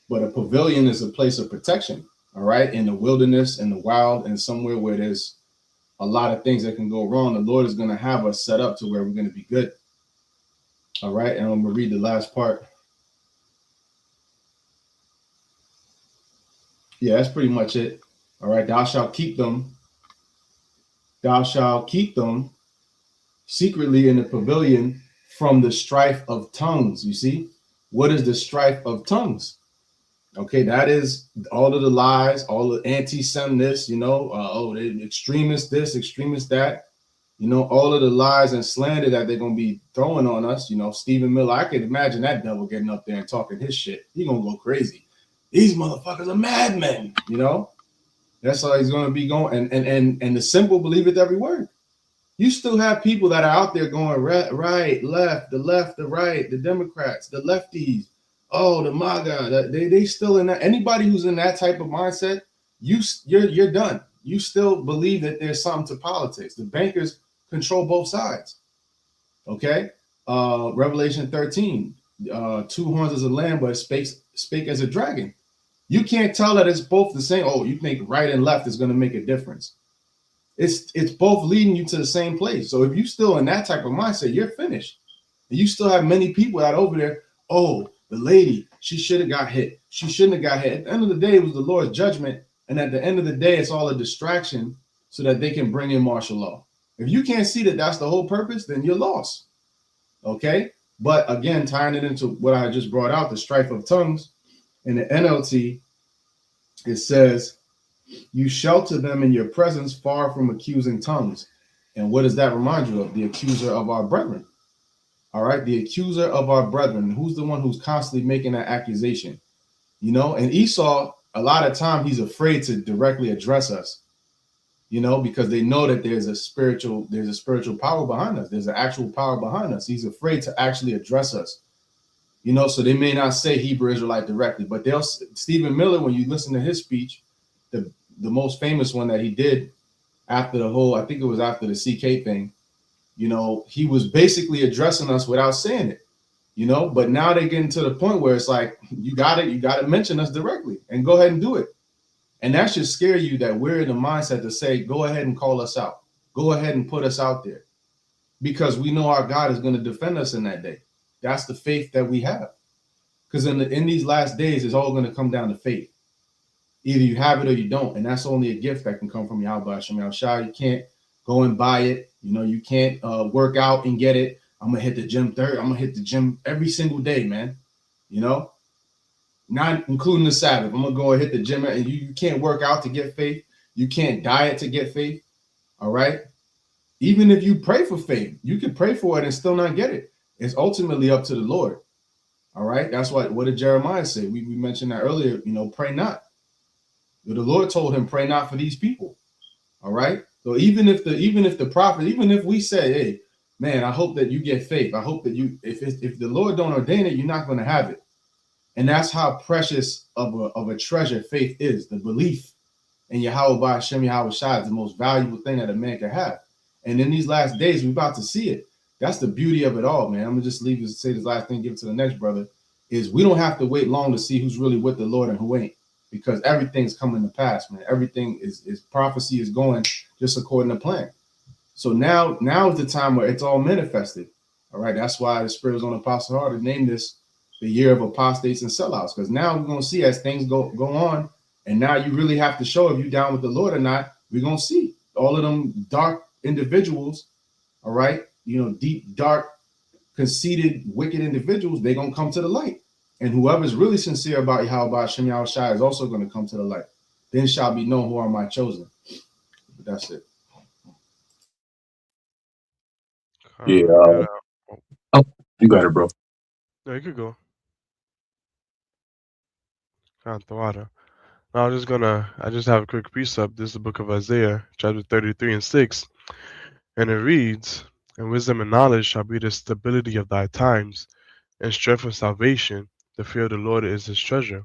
But a pavilion is a place of protection, all right? In the wilderness, in the wild, and somewhere where there's a lot of things that can go wrong, the Lord is going to have us set up to where we're going to be good. All right, and I'm going to read the last part. Yeah, that's pretty much it. All right, thou shalt keep them. Thou shalt keep them secretly in the pavilion from the strife of tongues. You see, what is the strife of tongues? Okay, that is all of the lies, all the anti-Semitism, the extremists this, extremists that, all of the lies and slander that they're going to be throwing on us. Stephen Miller, I could imagine that devil getting up there and talking his shit. He's going to go crazy. These motherfuckers are madmen, That's how he's going to be going. And the simple believe it every word. You still have people that are out there going right, left, the right, the Democrats, the lefties. Oh, the MAGA, they still in that. Anybody who's in that type of mindset, you're done. You still believe that there's something to politics. The bankers control both sides. Okay. Revelation 13, 2 horns as a lamb, but spake as a dragon. You can't tell that it's both the same. Oh, you think right and left is going to make a difference. It's both leading you to the same place. So if you're still in that type of mindset, you're finished. And you still have many people out over there. Oh, the lady, she should have got hit. She shouldn't have got hit. At the end of the day, it was the Lord's judgment. And at the end of the day, it's all a distraction so that they can bring in martial law. If you can't see that that's the whole purpose, then you're lost. Okay? But again, tying it into what I just brought out, the strife of tongues, in the NLT, it says, you shelter them in your presence far from accusing tongues. And what does that remind you of? The accuser of our brethren. All right, the accuser of our brethren. Who's the one who's constantly making that accusation? And Esau, a lot of time, he's afraid to directly address us. you know, because they know that there's a spiritual power behind us. There's an actual power behind us. He's afraid to actually address us, you know. So they may not say Hebrew Israelite directly, but they'll. Stephen Miller, when you listen to his speech, the most famous one that he did after the whole, I think it was after the CK thing, you know, he was basically addressing us without saying it, you know. But now they're getting to the point where it's like, you gotta mention us directly and go ahead and do it. And that should scare you, that we're in the mindset to say, go ahead and call us out. Go ahead and put us out there, because we know our God is going to defend us in that day. That's the faith that we have. Because in these last days, it's all going to come down to faith. Either you have it or you don't. And that's only a gift that can come from Yahweh Hashem Yahushua. You can't go and buy it. You know, you can't work out and get it. I'm going to hit the gym I'm going to hit the gym every single day, man. You know, not including the Sabbath. I'm going to go and hit the gym. And you can't work out to get faith. You can't diet to get faith. All right. Even if you pray for faith, you can pray for it and still not get it. It's ultimately up to the Lord. All right. That's what did Jeremiah say? We mentioned that earlier, you know, pray not. The Lord told him, pray not for these people. All right. So even if the prophet, even if we say, hey, man, I hope that you get faith. I hope that if the Lord don't ordain it, you're not going to have it. And that's how precious of a treasure faith is. The belief in Yahweh Hashem Yahweh Shai is the most valuable thing that a man can have. And in these last days, we're about to see it. That's the beauty of it all, man. I'm gonna just leave this, say this last thing, give it to the next brother, is we don't have to wait long to see who's really with the Lord and who ain't, because everything's coming to pass, man. Everything is prophecy is going just according to plan. So now is the time where it's all manifested. All right. That's why the Spirit was on Apostle Hart to name this the year of apostates and sellouts, because now we're gonna see as things go on, and now you really have to show if you're down with the Lord or not. We're gonna see all of them dark individuals, all right, you know, deep, dark, conceited, wicked individuals, they're going to come to the light. And whoever's really sincere about Yahweh Hashem Yahushua is also going to come to the light. Then shall be known who are my chosen. But that's it. Yeah. Oh, Oh, you got it, bro. no, you could go. Can't the water. Now I just have a quick precept. This is the book of Isaiah, chapter 33 and 6. And it reads, and wisdom and knowledge shall be the stability of thy times, and strength of salvation. The fear of the Lord is his treasure.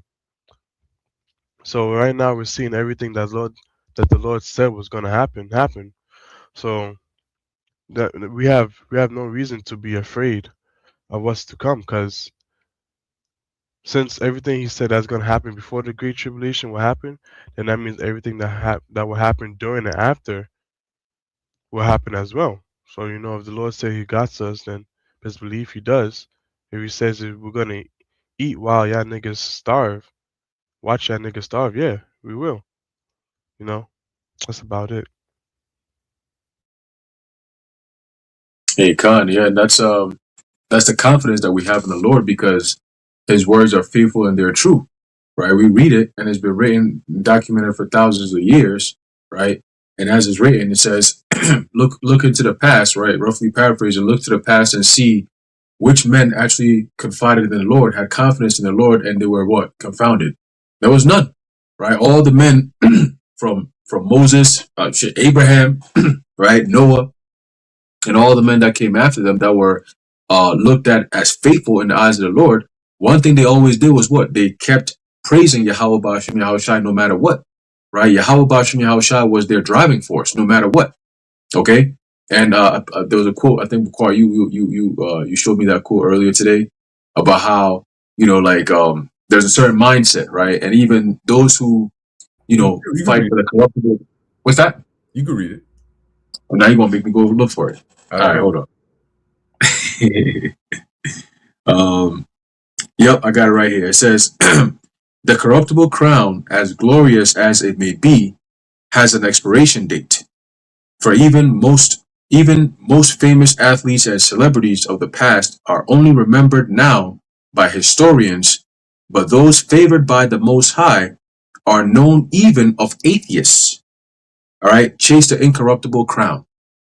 So right now we're seeing everything that the Lord said was going to happen. So that we have no reason to be afraid of what's to come, because since everything he said that's going to happen before the great tribulation will happen, then that means everything that will happen during and after will happen as well. So, you know, if the Lord said he got us, then best believe he does. If he says that we're going to eat while y'all niggas starve, watch y'all niggas starve, yeah, we will. You know, that's about it. Hey, Khan. Yeah, that's the confidence that we have in the Lord, because His words are faithful and they're true, right? We read it and it's been written, documented for thousands of years, right? And as it's written, it says, look into the past, right? Roughly paraphrasing, look to the past and see which men actually confided in the Lord, had confidence in the Lord, and they were what? Confounded. There was none, right? All the men from Moses, Abraham, right? Noah, and all the men that came after them that were looked at as faithful in the eyes of the Lord, one thing they always did was what? They kept praising Yahweh Ba'ashem Yahushai no matter what, right? Yahweh Ba'ashem Yahushai was their driving force no matter what, okay? And there was a quote, I think, Bakar, you showed me that quote earlier today about how, you know, like there's a certain mindset, right? And even those who, you know, You fight can for the corruptible. What's that? You can read it. Oh, now you're going to make me go look for it. I All don't right, know. hold on. Yep, I got it right here. It says, the corruptible crown, as glorious as it may be, has an expiration date. For even most famous athletes and celebrities of the past are only remembered now by historians, but those favored by the Most High are known even of atheists. All right, chase the incorruptible crown.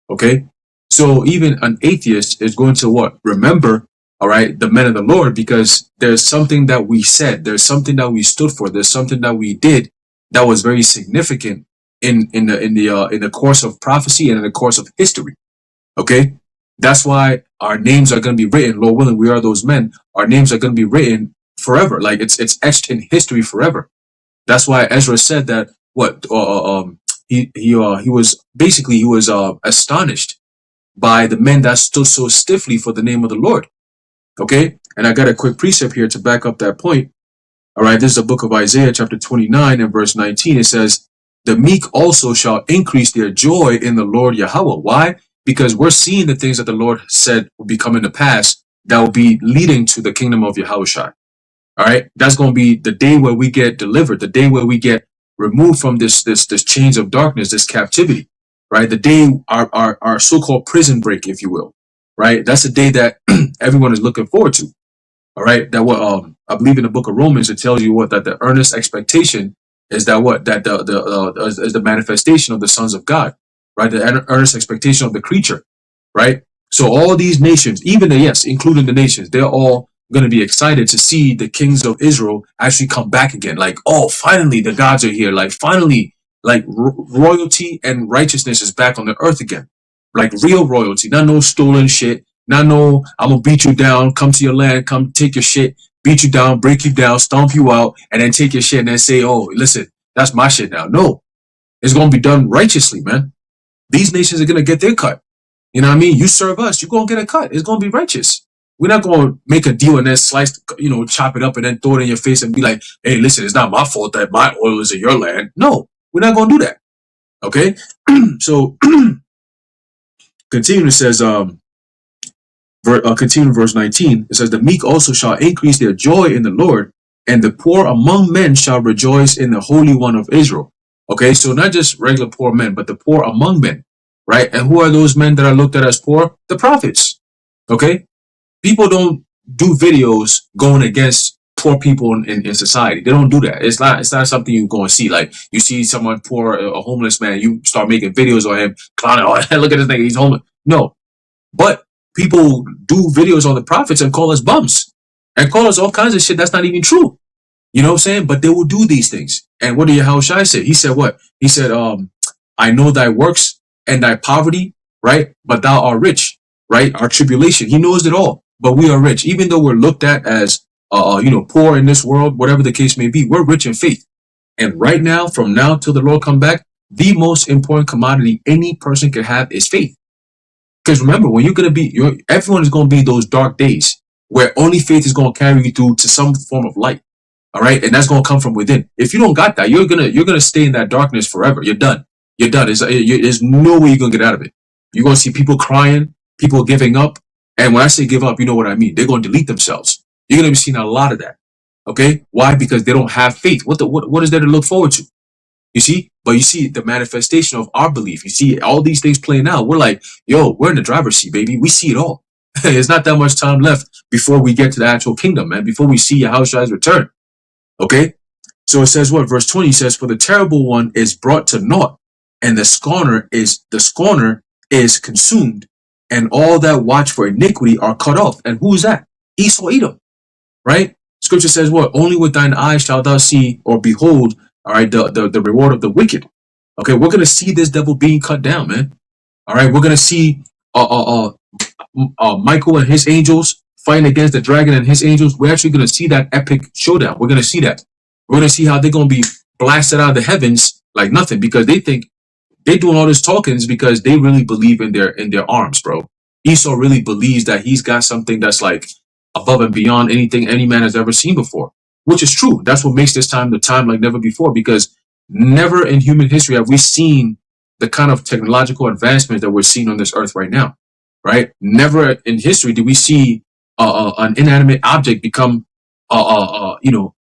Okay, so even an atheist is going to what? Remember, all right, the men of the Lord, because there's something that we said, there's something that we stood for, there's something that we did that was very significant in the course of prophecy and in the course of history. Okay, that's why our names are going to be written. Lord willing, we are those men. Our names are going to be written forever. Like it's etched in history forever. That's why Ezra said that he was astonished by the men that stood so stiffly for the name of the Lord. Okay, and I got a quick precept here to back up that point. All right, this is the book of Isaiah, chapter 29 and verse 19. It says, "The meek also shall increase their joy in the Lord Yahweh." Why? Because we're seeing the things that the Lord said will be coming to pass that will be leading to the kingdom of Yahushua. All right, that's going to be the day where we get delivered, the day where we get removed from this chains of darkness, this captivity. Right, the day our so-called prison break, if you will. Right, that's the day that everyone is looking forward to. All right, that what I believe in the book of Romans, it tells you what, that the earnest expectation is that what, that is the manifestation of the sons of God. Right, the earnest expectation of the creature. Right, so all these nations, even including the nations, they're all going to be excited to see the kings of Israel actually come back again. Like, oh, finally the gods are here. Like, finally, like royalty and righteousness is back on the earth again. Like real royalty, not no stolen shit. Not no, I'm gonna beat you down, come to your land, come take your shit, beat you down, break you down, stomp you out, and then take your shit and then say, oh, listen, that's my shit now. No, it's gonna be done righteously, man. These nations are gonna get their cut. You know what I mean? You serve us, you're gonna get a cut. It's gonna be righteous. We're not gonna make a deal and then slice, chop it up and then throw it in your face and be like, hey, listen, it's not my fault that my oil is in your land. No, we're not gonna do that. Okay? So continue, it says, continue verse 19. It says, "The meek also shall increase their joy in the Lord, and the poor among men shall rejoice in the Holy One of Israel." Okay, so not just regular poor men, but the poor among men, right? And who are those men that are looked at as poor? The prophets. Okay, people don't do videos going against poor people in society. They don't do that. It's not something you go and see. Like, you see someone poor, a homeless man, you start making videos on him, clowning, oh, look at this nigga, he's homeless. No, but people do videos on the prophets and call us bums and call us all kinds of shit that's not even true. You know what I'm saying? But they will do these things. And what did Yahushua say? He said what? He said, I know thy works and thy poverty, right? But thou art rich, right? Our tribulation. He knows it all. But we are rich. Even though we're looked at as, poor in this world, whatever the case may be, we're rich in faith. And right now, from now till the Lord come back, the most important commodity any person can have is faith. Because remember, when everyone is going to be those dark days where only faith is going to carry you through to some form of light. All right. And that's going to come from within. If you don't got that, you're going to stay in that darkness forever. You're done. You're done. There's no way you're going to get out of it. You're going to see people crying, people giving up. And when I say give up, you know what I mean? They're going to delete themselves. You're going to be seeing a lot of that. Okay. Why? Because they don't have faith. What is there to look forward to? You see? But you see the manifestation of our belief. You see all these things playing out. We're like, yo, we're in the driver's seat, baby. We see it all. There's not that much time left before we get to the actual kingdom, man. Before we see Yahushua's return. Okay? So it says what? Verse 20 says, "For the terrible one is brought to naught, and the scorner is consumed, and all that watch for iniquity are cut off." And who is that? Esau Edom. Right? Scripture says what? "Only with thine eyes shalt thou see or behold, all right, the reward of the wicked." Okay, we're gonna see this devil being cut down, man. All right, we're gonna see Michael and his angels fighting against the dragon and his angels. We're actually gonna see that epic showdown. We're gonna see that. We're gonna see how they're gonna be blasted out of the heavens like nothing, because they think they're doing all this talking is because they really believe in their arms, bro. Esau really believes that he's got something that's like above and beyond anything any man has ever seen before, which is true. That's what makes this time the time like never before, because never in human history have we seen the kind of technological advancement that we're seeing on this earth right now, right? Never in history did we see an inanimate object become,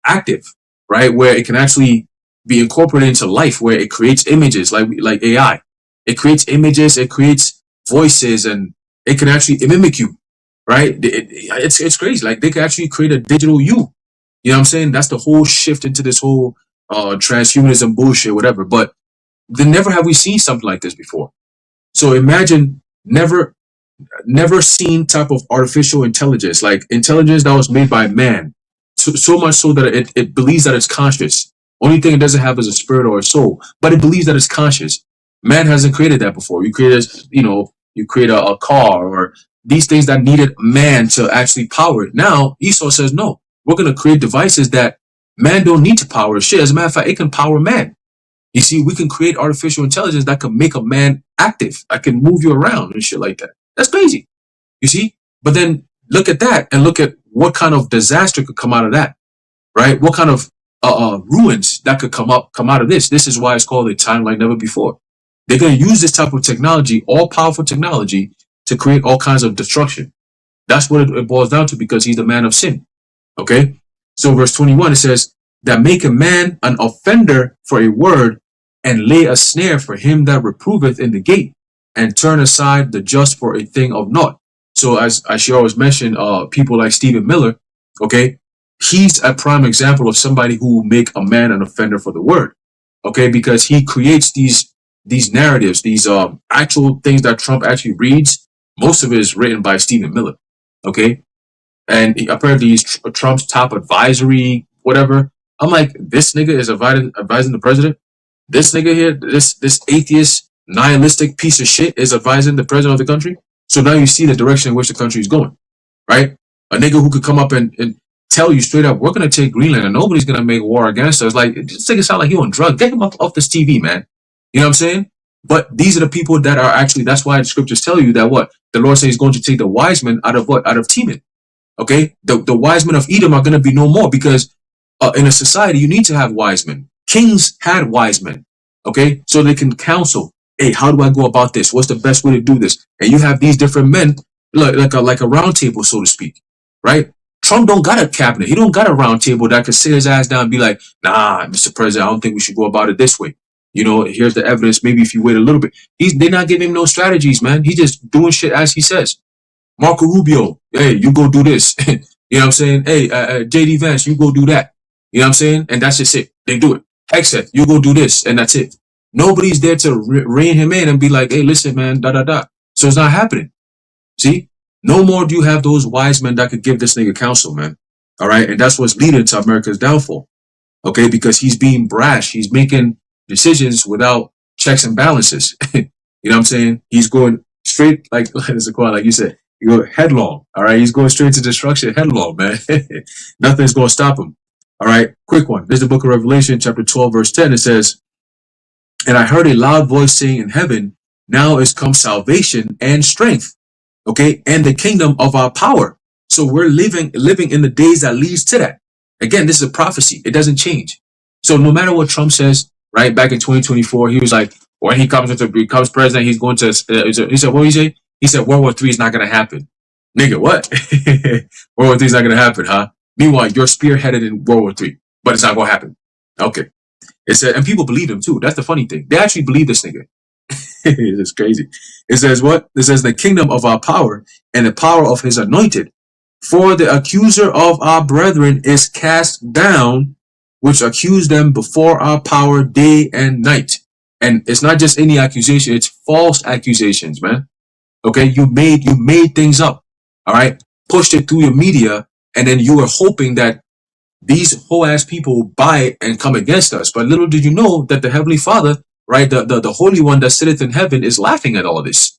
active, right? Where it can actually be incorporated into life, where it creates images like AI. It creates images, it creates voices, and it can actually mimic you, right? It's crazy. Like, they can actually create a digital you. You know what I'm saying? That's the whole shift into this whole transhumanism bullshit, whatever. But then never have we seen something like this before. So imagine never seen type of artificial intelligence, like intelligence that was made by man, so much so that it believes that it's conscious Only thing it doesn't have is a spirit or a soul, but it believes that it's conscious. Man hasn't created that before. You create you create a car or these things that needed man to actually power it. Now Esau says, no, we're going to create devices that man don't need to power shit. As a matter of fact, it can power man. You see, we can create artificial intelligence that can make a man active. I can move you around and shit like that. That's crazy. You see? But then look at that and look at what kind of disaster could come out of that, right? What kind of ruins that could come out of this. This is why it's called a time like never before. They're going to use this type of technology, all powerful technology, to create all kinds of destruction. That's what it boils down to, because he's the man of sin. Okay? So verse 21, it says, that make a man an offender for a word, and lay a snare for him that reproveth in the gate, and turn aside the just for a thing of naught. So as she always mentioned, people like Stephen Miller, okay, he's a prime example of somebody who will make a man an offender for the word, okay, because he creates these narratives, these actual things that Trump actually reads. Most of it is written by Stephen Miller, okay, and apparently he's Trump's top advisory, whatever. I'm like, this nigga is advising the president. This nigga here, this atheist, nihilistic piece of shit is advising the president of the country. So now you see the direction in which the country is going, right? A nigga who could come up and tell you straight up, we're going to take Greenland and nobody's going to make war against us. Like, this nigga sound like he on drugs. Get him off this TV, man. You know what I'm saying? But these are the people that are actually, that's why the scriptures tell you that what? The Lord says he's going to take the wise men out of what? Out of Teman. Okay? The wise men of Edom are going to be no more, because in a society, you need to have wise men. Kings had wise men, okay? So they can counsel, hey, how do I go about this? What's the best way to do this? And you have these different men, like a round table, so to speak, right? Trump don't got a cabinet. He don't got a round table that could sit his ass down and be like, nah, Mr. President, I don't think we should go about it this way. You know, here's the evidence. Maybe if you wait a little bit. They're not giving him no strategies, man. He's just doing shit as he says. Marco Rubio, hey, you go do this. You know what I'm saying? Hey, JD Vance, you go do that. You know what I'm saying? And that's just it. They do it. Except you go do this, and that's it. Nobody's there to rein him in and be like, hey, listen, man, da. So it's not happening. See? No more do you have those wise men that could give this nigga counsel, man. All right? And that's what's leading to America's downfall. Okay? Because he's being brash. He's making decisions without checks and balances. You know what I'm saying? He's going straight, like you said, you go headlong. All right? He's going straight to destruction headlong, man. Nothing's going to stop him. All right, quick one. There's the book of Revelation, chapter 12, verse 10. It says, and I heard a loud voice saying in heaven, now is come salvation and strength, okay, and the kingdom of our power. So we're living in the days that leads to that. Again, this is a prophecy. It doesn't change. So no matter what Trump says, right, back in 2024, he was like, when he becomes president, he's going to, he said, what did he say? He said, World War III is not going to happen. Nigga, what? World War III is not going to happen, huh? Meanwhile, you're spearheaded in World War III, but it's not going to happen. Okay. It said, and people believe him too. That's the funny thing. They actually believe this nigga. It's crazy. It says what? It says the kingdom of our power and the power of his anointed. For the accuser of our brethren is cast down, which accuse them before our power day and night. And it's not just any accusation. It's false accusations, man. Okay. You made things up. All right. Pushed it through your media. And then you were hoping that these whole ass people will buy it and come against us. But little did you know that the Heavenly Father, right, the Holy One that sitteth in heaven, is laughing at all this.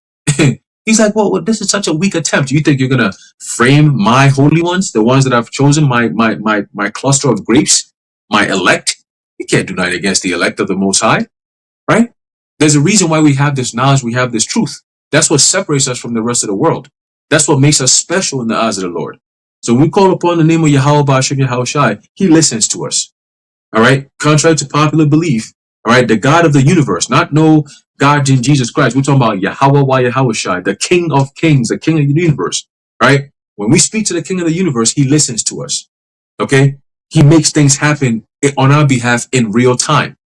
He's like, well, this is such a weak attempt. You think you're gonna frame my holy ones, the ones that I've chosen, my cluster of grapes, my elect? You can't do nothing against the elect of the Most High, right? There's a reason why we have this knowledge, we have this truth. That's what separates us from the rest of the world. That's what makes us special in the eyes of the Lord. So when we call upon the name of Yahweh Ba'ashem Yahushai, he listens to us. All right. Contrary to popular belief, all right, the God of the universe, not no God in Jesus Christ. We're talking about Yahweh Yahushai, the King of Kings, the King of the universe. Right? When we speak to the King of the universe, he listens to us. Okay? He makes things happen on our behalf in real time.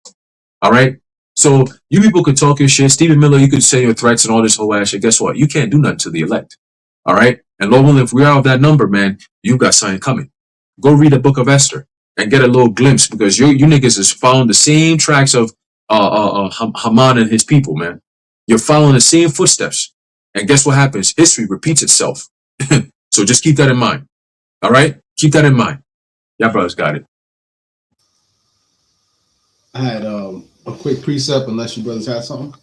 All right? So you people could talk your shit. Stephen Miller, you could say your threats and all this whole ass shit. Guess what? You can't do nothing to the elect. All right? And Lord willing, if we're out of that number, man, you got something coming. Go read the book of Esther and get a little glimpse, because you niggas is following the same tracks of Haman and his people, man. You're following the same footsteps. And guess what happens? History repeats itself. So just keep that in mind. All right? Keep that in mind. Y'all brothers got it. I had a quick precept, unless you brothers had something.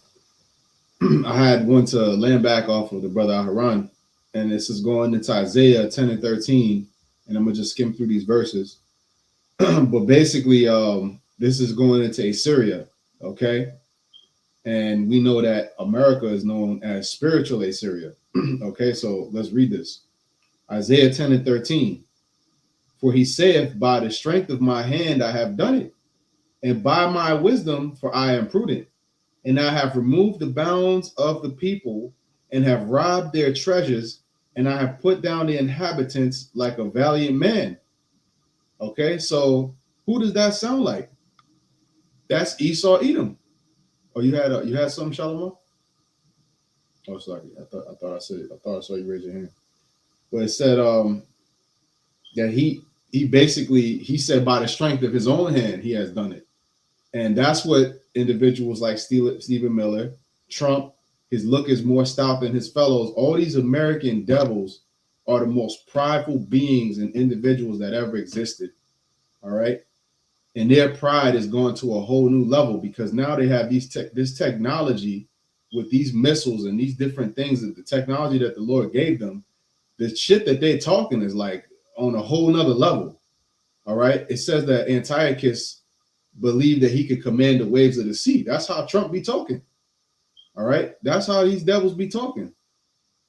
I had one to land back off of the brother Aharon, and this is going into Isaiah 10 and 13, and I'm gonna just skim through these verses. But basically, this is going into Assyria, okay? And we know that America is known as spiritual Assyria. Okay, so let's read this. Isaiah 10 and 13. For he saith, by the strength of my hand I have done it, and by my wisdom, for I am prudent. And I have removed the bounds of the people, and have robbed their treasures, and I have put down the inhabitants like a valiant man. Okay, so who does that sound like? That's Esau Edom. Oh, you had something, Shalom? Oh, sorry. I thought I saw you raise your hand. But it said that he basically he said by the strength of his own hand he has done it. And that's what individuals like Stephen Miller, Trump, his look is more stout than his fellows. All these American devils are the most prideful beings and individuals that ever existed. All right. And their pride is going to a whole new level because now they have this technology with these missiles and these different things, that the technology that the Lord gave them, the shit that they're talking is like on a whole nother level. All right. It says that Antiochus believed that he could command the waves of the sea. That's how Trump be talking. All right. That's how these devils be talking.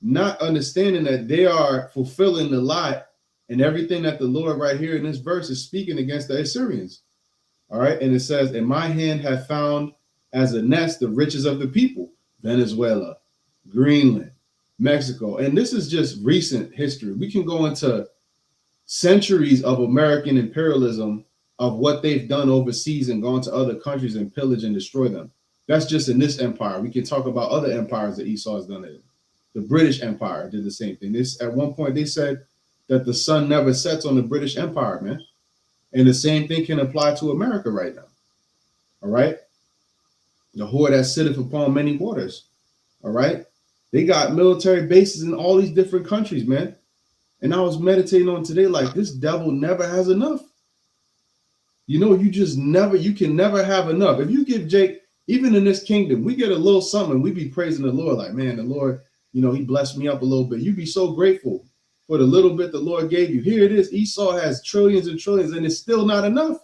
Not understanding that they are fulfilling the lie and everything that the Lord right here in this verse is speaking against the Assyrians. All right. And it says, and my hand hath found as a nest the riches of the people, Venezuela, Greenland, Mexico. And this is just recent history. We can go into centuries of American imperialism of what they've done overseas and gone to other countries and pillage and destroy them. That's just in this empire. We can talk about other empires that Esau has done it. The British Empire did the same thing. This at one point they said that the sun never sets on the British Empire, man. And the same thing can apply to America right now. All right. The whore that sitteth upon many waters. All right. They got military bases in all these different countries, man. And I was meditating on today, like this devil never has enough. You know, you can never have enough. If you give Jake, even in this kingdom, we get a little something, we be praising the Lord, like, man, the Lord, you know, he blessed me up a little bit. You be so grateful for the little bit the Lord gave you. Here it is. Esau has trillions and trillions, and it's still not enough.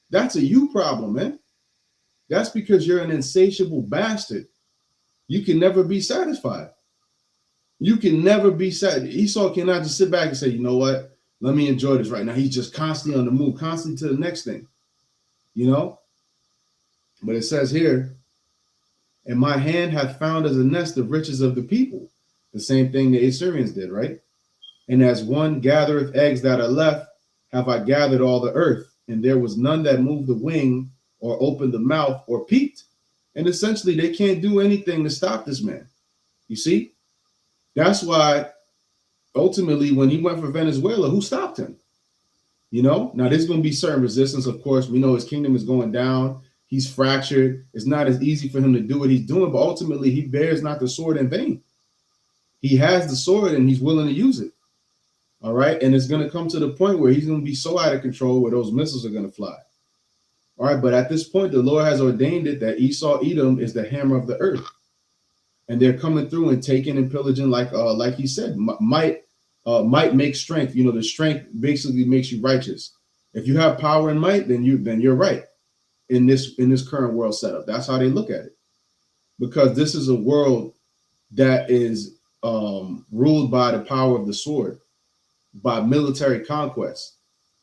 That's a you problem, man. That's because you're an insatiable bastard. You can never be satisfied. You can never be satisfied. Esau cannot just sit back and say, you know what? Let me enjoy this right now. He's just constantly on the move, constantly to the next thing, you know? But it says here, and my hand hath found as a nest the riches of the people. The same thing the Assyrians did, right? And as one gathereth eggs that are left, have I gathered all the earth, and there was none that moved the wing or opened the mouth or peeped. And essentially, they can't do anything to stop this man. You see? That's why, ultimately, when he went for Venezuela, who stopped him? You know? Now, there's going to be certain resistance, of course. We know his kingdom is going down. He's fractured. It's not as easy for him to do what he's doing, but ultimately, he bears not the sword in vain. He has the sword, and he's willing to use it. All right? And it's going to come to the point where he's going to be so out of control where those missiles are going to fly. All right? But at this point, the Lord has ordained it that Esau Edom is the hammer of the earth. And they're coming through and taking and pillaging, like he said, might make strength. You know, the strength basically makes you righteous. If you have power and might, then you're right in this current world setup. That's how they look at it, because this is a world that is ruled by the power of the sword, by military conquest.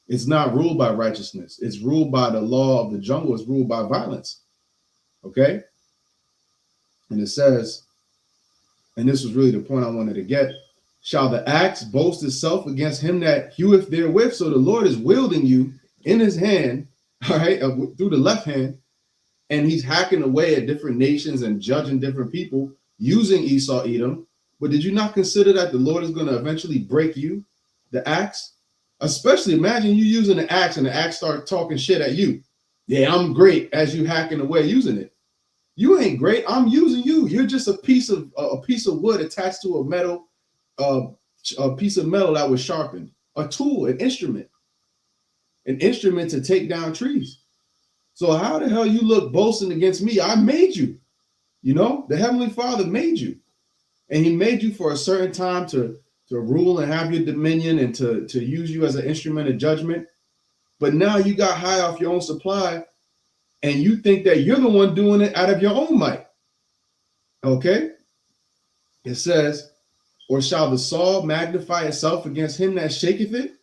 It's not ruled by righteousness. It's ruled by the law of the jungle. It's ruled by violence. Okay, and it says. And this was really the point I wanted to get. Shall the axe boast itself against him that heweth therewith? So the Lord is wielding you in his hand, all right, through the left hand, and he's hacking away at different nations and judging different people using Esau Edom. But did you not consider that the Lord is going to eventually break you, the axe? Especially imagine you using the axe and the axe start talking shit at you. Yeah, I'm great, as you hacking away using it. You ain't great. I'm using you. You're just a piece of wood attached to a metal, a piece of metal that was sharpened. A tool, an instrument to take down trees. So how the hell you look boasting against me? I made you. You know, the Heavenly Father made you. And he made you for a certain time to rule and have your dominion and to use you as an instrument of judgment. But now you got high off your own supply and you think that you're the one doing it out of your own might. Okay? It says, or shall the saw magnify itself against him that shaketh it?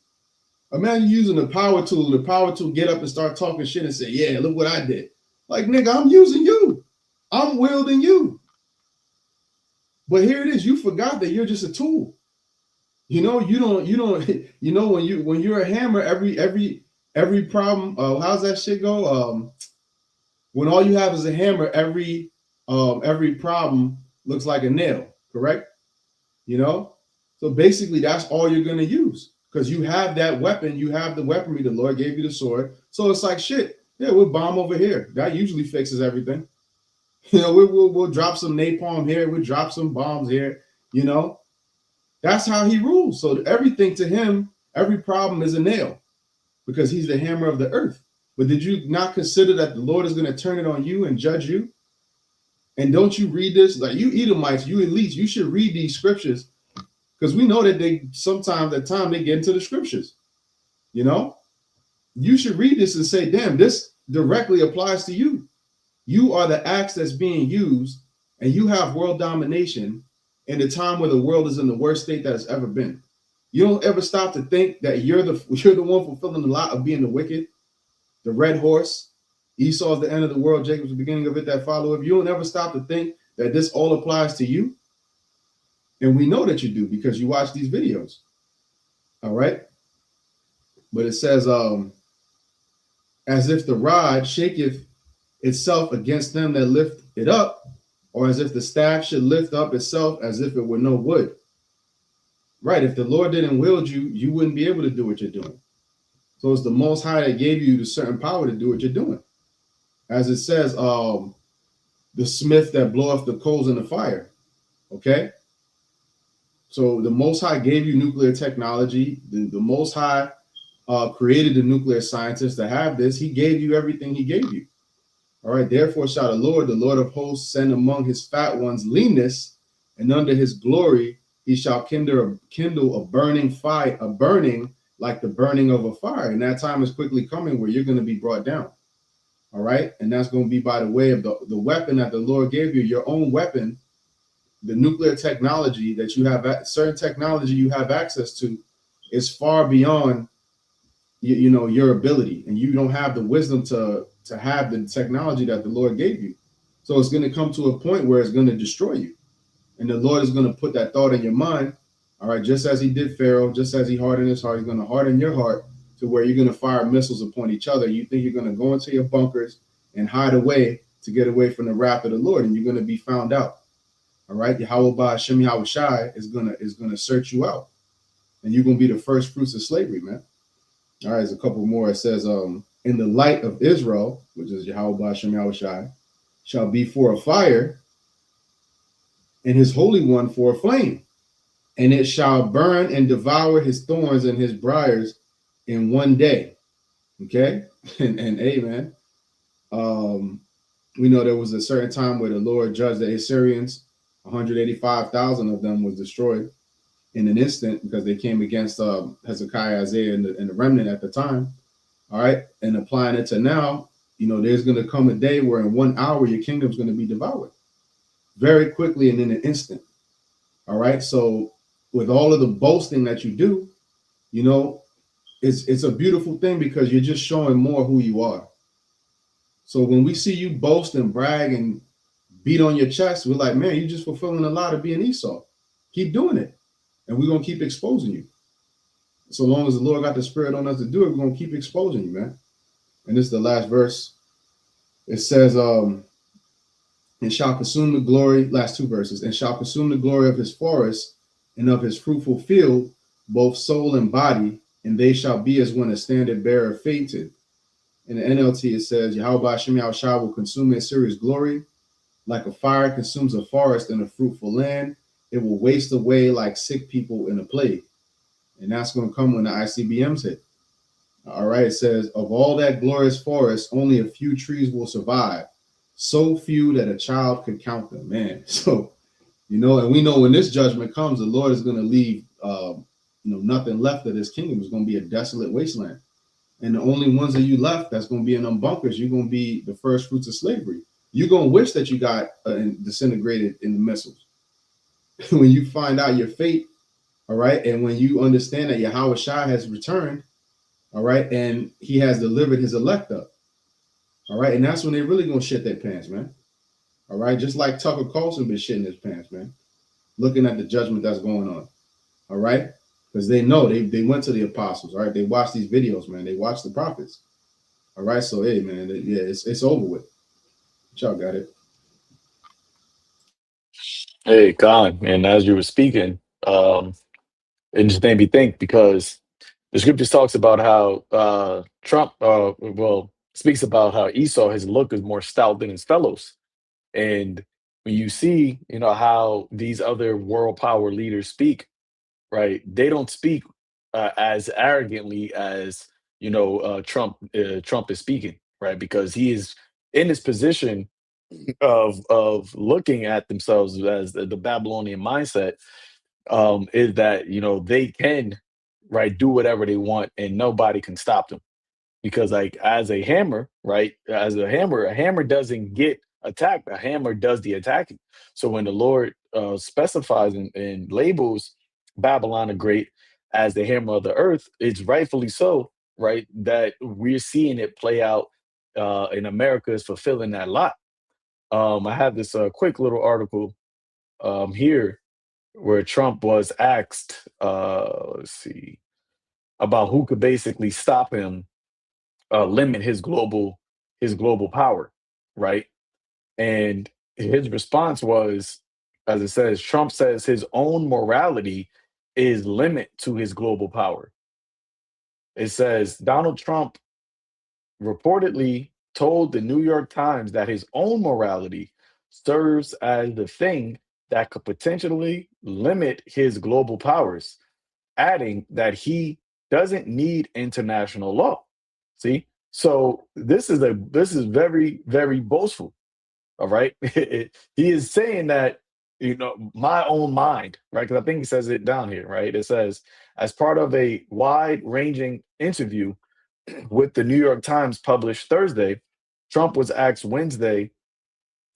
Imagine using a power tool, the power tool get up and start talking shit and say, yeah, look what I did. Like, nigga, I'm using you. I'm wielding you. But here it is. You forgot that you're just a tool. You know, you don't, you know, when you're a hammer, every problem, how's that shit go? When all you have is a hammer, every problem looks like a nail, correct? You know, so basically that's all you're gonna use because you have that weapon, you have the weaponry. The Lord gave you the sword, so it's like shit. Yeah, we'll bomb over here. That usually fixes everything. You know, we'll drop some napalm here, we'll drop some bombs here. You know, that's how he rules. So everything to him, every problem is a nail because he's the hammer of the earth. But did you not consider that the Lord is going to turn it on you and judge you? And don't you read this? Like you Edomites, you elites, you should read these scriptures because we know that they sometimes at time they get into the scriptures. You know, you should read this and say, damn, this directly applies to you. You are the axe that's being used and you have world domination in a time where the world is in the worst state that it's ever been. You don't ever stop to think that you're the one fulfilling the lot of being the wicked, the red horse. Esau's the end of the world, Jacob's the beginning of it that follow. If you don't ever stop to think that this all applies to you, and we know that you do because you watch these videos. All right. But it says, as if the rod shaketh itself against them that lift it up, or as if the staff should lift up itself as if it were no wood. Right. If the Lord didn't wield you, you wouldn't be able to do what you're doing. So it's the Most High that gave you the certain power to do what you're doing. As it says, the smith that bloweth the coals in the fire. Okay. So the Most High gave you nuclear technology. The Most High created the nuclear scientists to have this. He gave you everything he gave you. All right. Therefore shall the Lord of hosts, send among his fat ones leanness, and under his glory he shall kindle a burning fire, a burning like the burning of a fire. And that time is quickly coming where you're going to be brought down. All right. And that's going to be by the way of the weapon that the Lord gave you, your own weapon, the nuclear technology that you have, certain technology you have access to is far beyond, you know, your ability. And you don't have the wisdom to have the technology that the Lord gave you. So it's going to come to a point where it's going to destroy you. And the Lord is going to put that thought in your mind. All right. Just as he did Pharaoh, just as he hardened his heart, he's going to harden your heart to where you're going to fire missiles upon each other. You think you're going to go into your bunkers and hide away to get away from the wrath of the Lord. And you're going to be found out. All right. Yahweh Hashem Yahweh Shai is gonna search you out. And you're going to be the first fruits of slavery, man. All right. There's a couple more. It says, in the light of Israel, which is Yahweh Hashem Yahweh Shai, shall be for a fire, and his Holy One for a flame. And it shall burn and devour his thorns and his briars in one day. Okay. And amen. We know there was a certain time where the Lord judged the Assyrians. 185,000 of them was destroyed in an instant because they came against Hezekiah, Isaiah, and the remnant at the time. All right. And applying it to now, you know, there's going to come a day where in 1 hour your kingdom's going to be devoured very quickly and in an instant. All right. So with all of the boasting that you do, you know, it's a beautiful thing because you're just showing more who you are. So when we see you boast and brag and beat on your chest, we're like, man, you're just fulfilling a lot of being Esau. Keep doing it. And we're going to keep exposing you. So long as the Lord got the spirit on us to do it, we're going to keep exposing you, man. And this is the last verse. It says, and shall consume the glory, last two verses, and shall consume the glory of his forest and of his fruitful field, both soul and body, and they shall be as when a standard bearer fainted. In the NLT, it says, Yahweh Hashem Yahweh Shai will consume Assyria's glory, like a fire consumes a forest in a fruitful land. It will waste away like sick people in a plague. And that's going to come when the ICBMs hit. All right, it says, of all that glorious forest, only a few trees will survive. So few that a child could count them, man. So, and we know when this judgment comes, the Lord is going to leave, nothing left of this kingdom. It's going to be a desolate wasteland. And the only ones that you left that's going to be in them bunkers, you're going to be the first fruits of slavery. You're going to wish that you got disintegrated in the missiles. When you find out your fate, all right, and when you understand that Yahweh Shai has returned, all right, and he has delivered his elect up, all right, and that's when they really going to shit their pants, man. All right, just like Tucker Carlson been shitting his pants, man, looking at the judgment that's going on, all right, because they know they went to the apostles, all right, they watched these videos, man, they watched the prophets, all right, so hey, man, yeah, it's over with. Y'all got it. Hey, Khan, and as you were speaking, it just made me think because the scriptures talks about how Trump, speaks about how Esau, his look is more stout than his fellows. And when you see, how these other world power leaders speak, right? They don't speak as arrogantly as Trump is speaking, right? Because he is in this position of looking at themselves as the Babylonian mindset, is that they can, right, do whatever they want and nobody can stop them, because like as a hammer, right, as a hammer doesn't get attacked, a hammer does the attacking. So when the Lord specifies and labels Babylon the Great as the hammer of the earth, it's rightfully so, right, that we're seeing it play out, and America is fulfilling that lot. I have this quick little article here where Trump was asked, let's see, about who could basically stop him, limit his global power, right? And his response was, as it says, Trump says his own morality is limit to his global power. It says Donald Trump reportedly told the New York Times that his own morality serves as the thing that could potentially limit his global powers, adding that he doesn't need international law. See, so this is very, very boastful. All right, he is saying that, my own mind, right? Because I think he says it down here, right? It says, as part of a wide-ranging interview with the New York Times published Thursday, Trump was asked Wednesday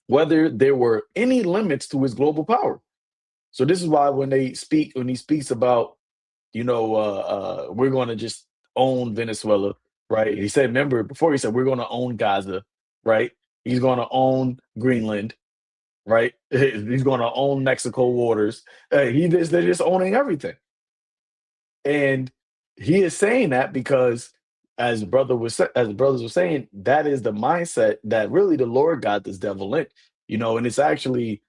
whether there were any limits to his global power. So this is why when he speaks about, we're going to just own Venezuela, right? He said, remember before he said we're going to own Gaza, right? He's going to own Greenland, right? He's going to own Mexico waters. They're just owning everything, and he is saying that because, as the brothers were saying, that is the mindset that really the Lord got this devil in, and it's actually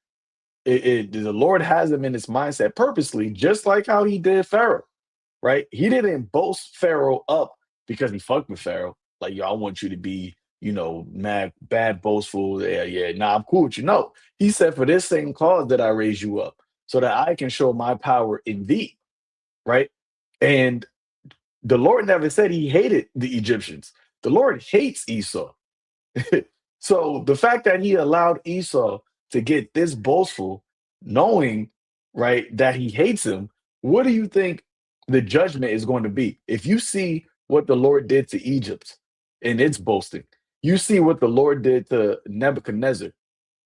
the Lord has him in this mindset purposely, just like how he did Pharaoh, right? He didn't boast Pharaoh up because he fucked with Pharaoh. Like, yo, I want you to be, mad, bad, boastful. Yeah, yeah, nah, I'm cool with you. No, he said, for this same cause that I raise you up, so that I can show my power in thee, right? And the Lord never said he hated the Egyptians. The Lord hates Esau. So the fact that he allowed Esau to get this boastful, knowing, right, that he hates him, what do you think the judgment is going to be? If you see what the Lord did to Egypt in its boasting, you see what the Lord did to Nebuchadnezzar,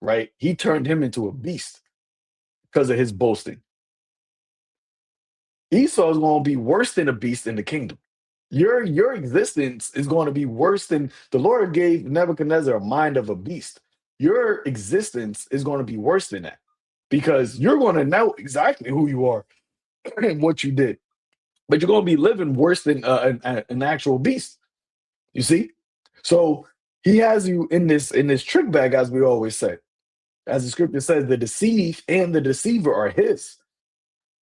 right? He turned him into a beast because of his boasting. Esau is going to be worse than a beast in the kingdom. Your existence is going to be worse than the Lord gave Nebuchadnezzar a mind of a beast. Your existence is going to be worse than that, because you're going to know exactly who you are and what you did, but you're going to be living worse than an actual beast. You see, so he has you in this trick bag, as we always say. As the scripture says, the deceived and the deceiver are his.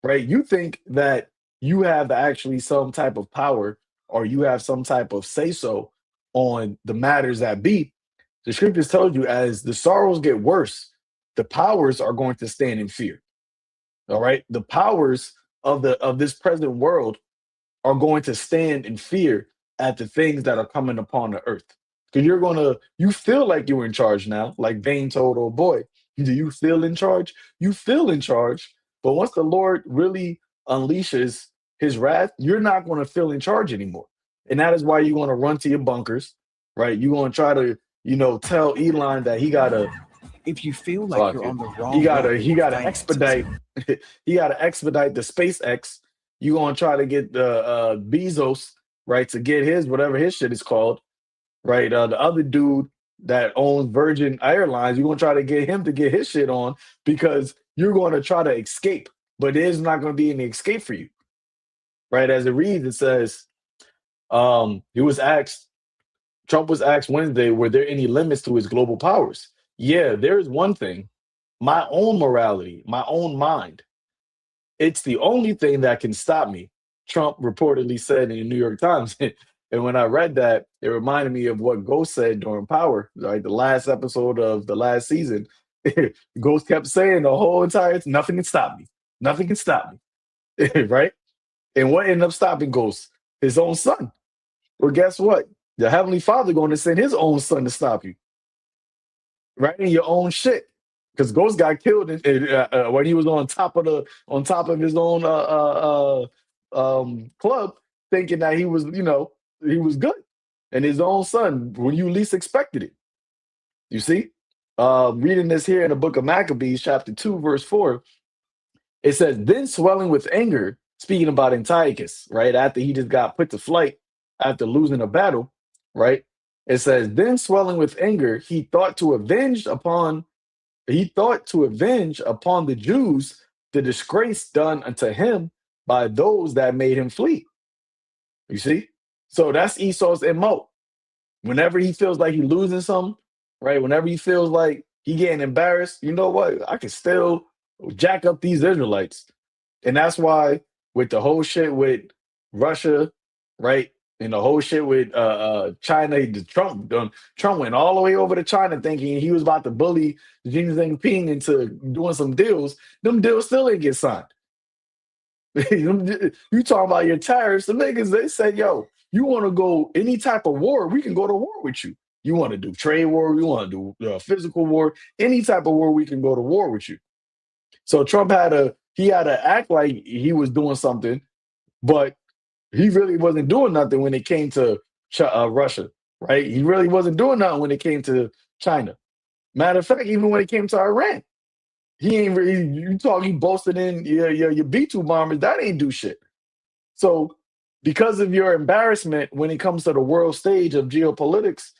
Right? You think that you have actually some type of power, or you have some type of say so on the matters that be. The scriptures told you, as the sorrows get worse, the powers are going to stand in fear. All right, the powers of this present world are going to stand in fear at the things that are coming upon the earth. Because you feel like you're in charge now, like Bane told old boy. Do you feel in charge? You feel in charge. But once the Lord really unleashes his wrath, you're not going to feel in charge anymore. And that is why you want to run to your bunkers, right? You're going to try to, tell Elon that he got to If you feel like fuck you're it. on the He wrong gotta road, he gotta thanks to expedite he gotta expedite the SpaceX. You gonna try to get the Bezos, right, to get his whatever his shit is called, right? The other dude that owns Virgin Airlines, you're gonna try to get him to get his shit on because you're gonna try to escape, but there's not gonna be any escape for you. Right. As it reads, it says, he was asked, Trump was asked Wednesday, were there any limits to his global powers? Yeah, there is one thing, my own morality, my own mind. It's the only thing that can stop me, Trump reportedly said in the New York Times. And when I read that, it reminded me of what Ghost said during Power, right? The last episode of the last season. Ghost kept saying the whole entire, nothing can stop me. Nothing can stop me. Right? And what ended up stopping Ghost? His own son. Well, guess what? The Heavenly Father going to send his own son to stop you, right? In your own shit. Because Ghost got killed when he was on top of his own club, thinking that he was good, and his own son when you least expected it. You see, reading this here in the book of Maccabees, chapter 2, verse 4, it says, "Then swelling with anger," speaking about Antiochus, right after he just got put to flight after losing a battle, right? It says, "Then swelling with anger, he thought to avenge upon the Jews the disgrace done unto him by those that made him flee." You see? So that's Esau's MO. Whenever he feels like he's losing something, right? Whenever he feels like he getting embarrassed, you know what? I can still jack up these Israelites. And that's why with the whole shit with Russia, right? And the whole shit with China, Trump went all the way over to China thinking he was about to bully Xi Jinping into doing some deals. Them deals still ain't get signed. You talking about your tariffs? The niggas, they said, "Yo, you want to go any type of war? We can go to war with you. You want to do trade war? You want to do physical war? Any type of war, we can go to war with you." So Trump had to act like he was doing something, but he really wasn't doing nothing when it came to Russia, right? He really wasn't doing nothing when it came to China. Matter of fact, even when it came to Iran, he ain't really. He boasted in your B-2 bombers. That ain't do shit. So because of your embarrassment when it comes to the world stage of geopolitics,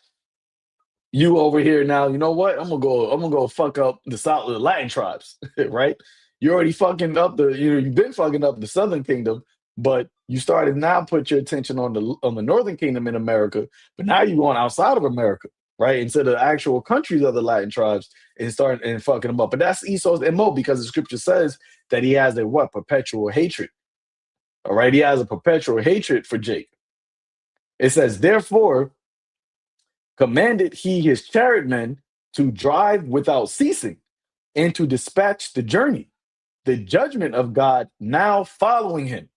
you over here now, you know what? I'm gonna go fuck up the Latin tribes, right? You already fucking up you've been fucking up the Southern Kingdom, but you started now put your attention on the Northern Kingdom in America, but now you're going outside of America, right? Into the actual countries of the Latin tribes and start and fucking them up. But that's Esau's MO because the scripture says that he has a what? Perpetual hatred. All right, he has a perpetual hatred for Jacob. It says, therefore, commanded he his chariotmen to drive without ceasing and to dispatch the journey, the judgment of God now following him.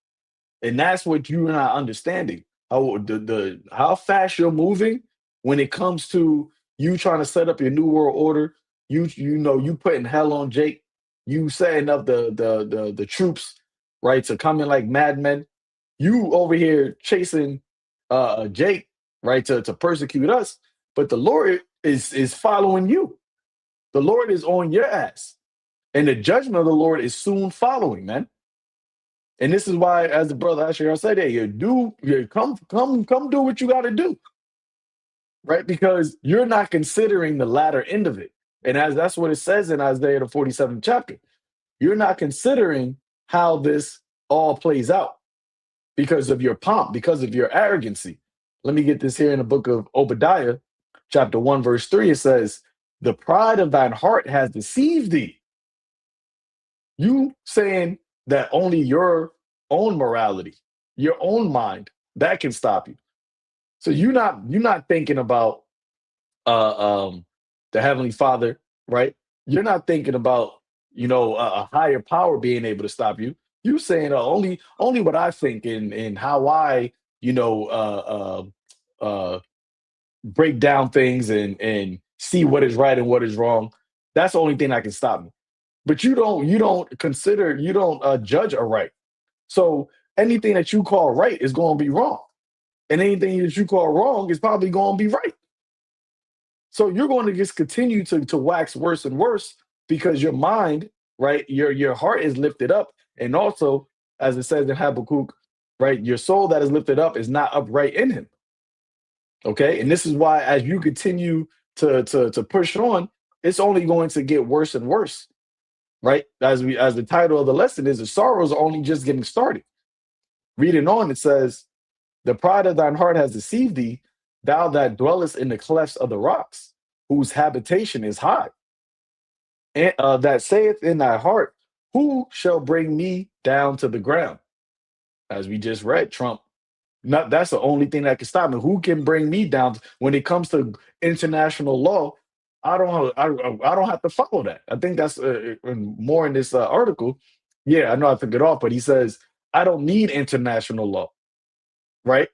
And that's what you're not understanding. How fast you're moving when it comes to you trying to set up your new world order. You putting hell on Jake. You setting up the troops, right, to come in like madmen. You over here chasing Jake, right, to persecute us. But the Lord is following you. The Lord is on your ass. And the judgment of the Lord is soon following, man. And this is why, as the brother Asher said, hey, come do what you got to do, right? Because you're not considering the latter end of it. And as that's what it says in Isaiah the 47th chapter. You're not considering how this all plays out because of your pomp, because of your arrogancy. Let me get this here in the book of Obadiah, chapter 1, verse 3. It says, "The pride of thine heart has deceived thee." You saying that only your own morality, your own mind, that can stop you. So you're not thinking about the Heavenly Father, right? You're not thinking about a higher power being able to stop you. You saying only what I think and how I you know, break down things and see what is right and what is wrong. That's the only thing that can stop me. But you don't judge a right. So anything that you call right is going to be wrong, and anything that you call wrong is probably going to be right. So you're going to just continue to wax worse and worse because your mind, right, your heart is lifted up, and also, as it says in Habakkuk, right, your soul that is lifted up is not upright in him. Okay, and this is why as you continue to push on, it's only going to get worse and worse, right? As the title of the lesson is, the sorrows are only just getting started. Reading on, it says, "The pride of thine heart has deceived thee, thou that dwellest in the clefts of the rocks, whose habitation is high, and that saith in thy heart, who shall bring me down to the ground?" As we just read, Trump. Not that's the only thing that can stop me. Who can bring me down when it comes to international law? I don't have to follow that. I think that's more in this article. Yeah, I know I took it off, but he says I don't need international law, right?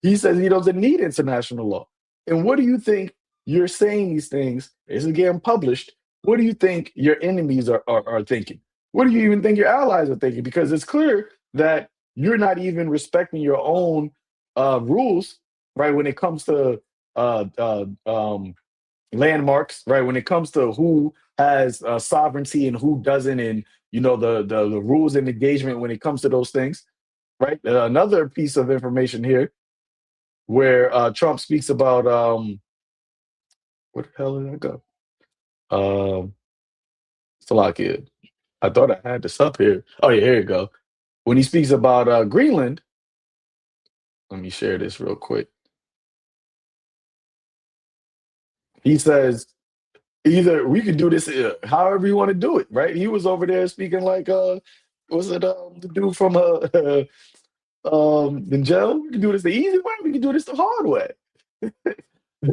He says he doesn't need international law. And what do you think you're saying these things? This is getting published. What do you think your enemies are thinking? What do you even think your allies are thinking? Because it's clear that you're not even respecting your own rules, right? When it comes to landmarks, right? When it comes to who has sovereignty and who doesn't, and the rules and engagement when it comes to those things, right? Another piece of information here where Trump speaks about what the hell did I go? Um, Slovakia. I thought I had this up here. Oh yeah, here you go. When he speaks about Greenland, let me share this real quick. He says either we could do this however you want to do it, right? He was over there speaking like was it the dude from the jail? We can do this the easy way. We can do this the hard way.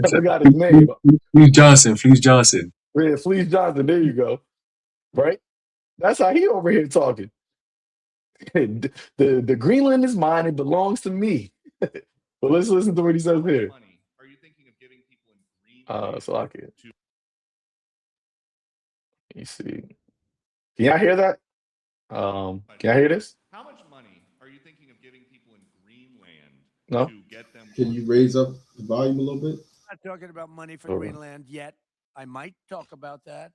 I forgot his name. Fleece Johnson. Yeah, Fleece Johnson. There you go. Right. That's how he over here talking. The Greenland is mine. It belongs to me. But let's listen to what he says here. Are you thinking of giving people in Greenland? Slovakia. Let me see. Can y'all hear that? Can I hear this? How much money are you thinking of giving people in Greenland No. to get them? Can you raise up the volume a little bit? I'm not talking about money for Okay. Greenland yet. I might talk about that.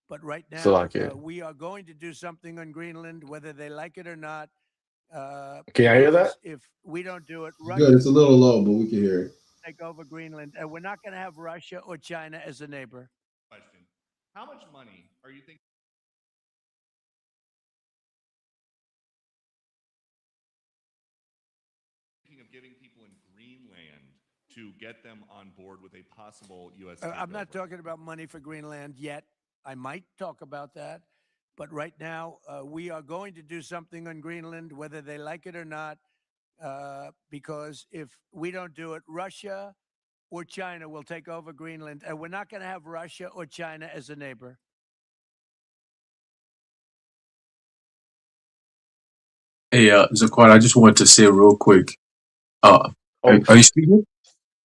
But right now, Slovakia. we are going to do something on Greenland, whether they like it or not. Can I hear that? Because if we don't do it, Good. Russia It's a little low, but we can hear it. will take over Greenland. And we're not going to have Russia or China as a neighbor. Question: how much money are you thinking of giving people in Greenland to get them on board with a possible U.S. I'm not takeover? talking about money for Greenland yet. I might talk about that. But right now, we are going to do something on Greenland, whether they like it or not. Because if we don't do it, Russia or China will take over Greenland. And we're not going to have Russia or China as a neighbor. Hey, Zaquan, I just wanted to say real quick. Oh, Are you speaking?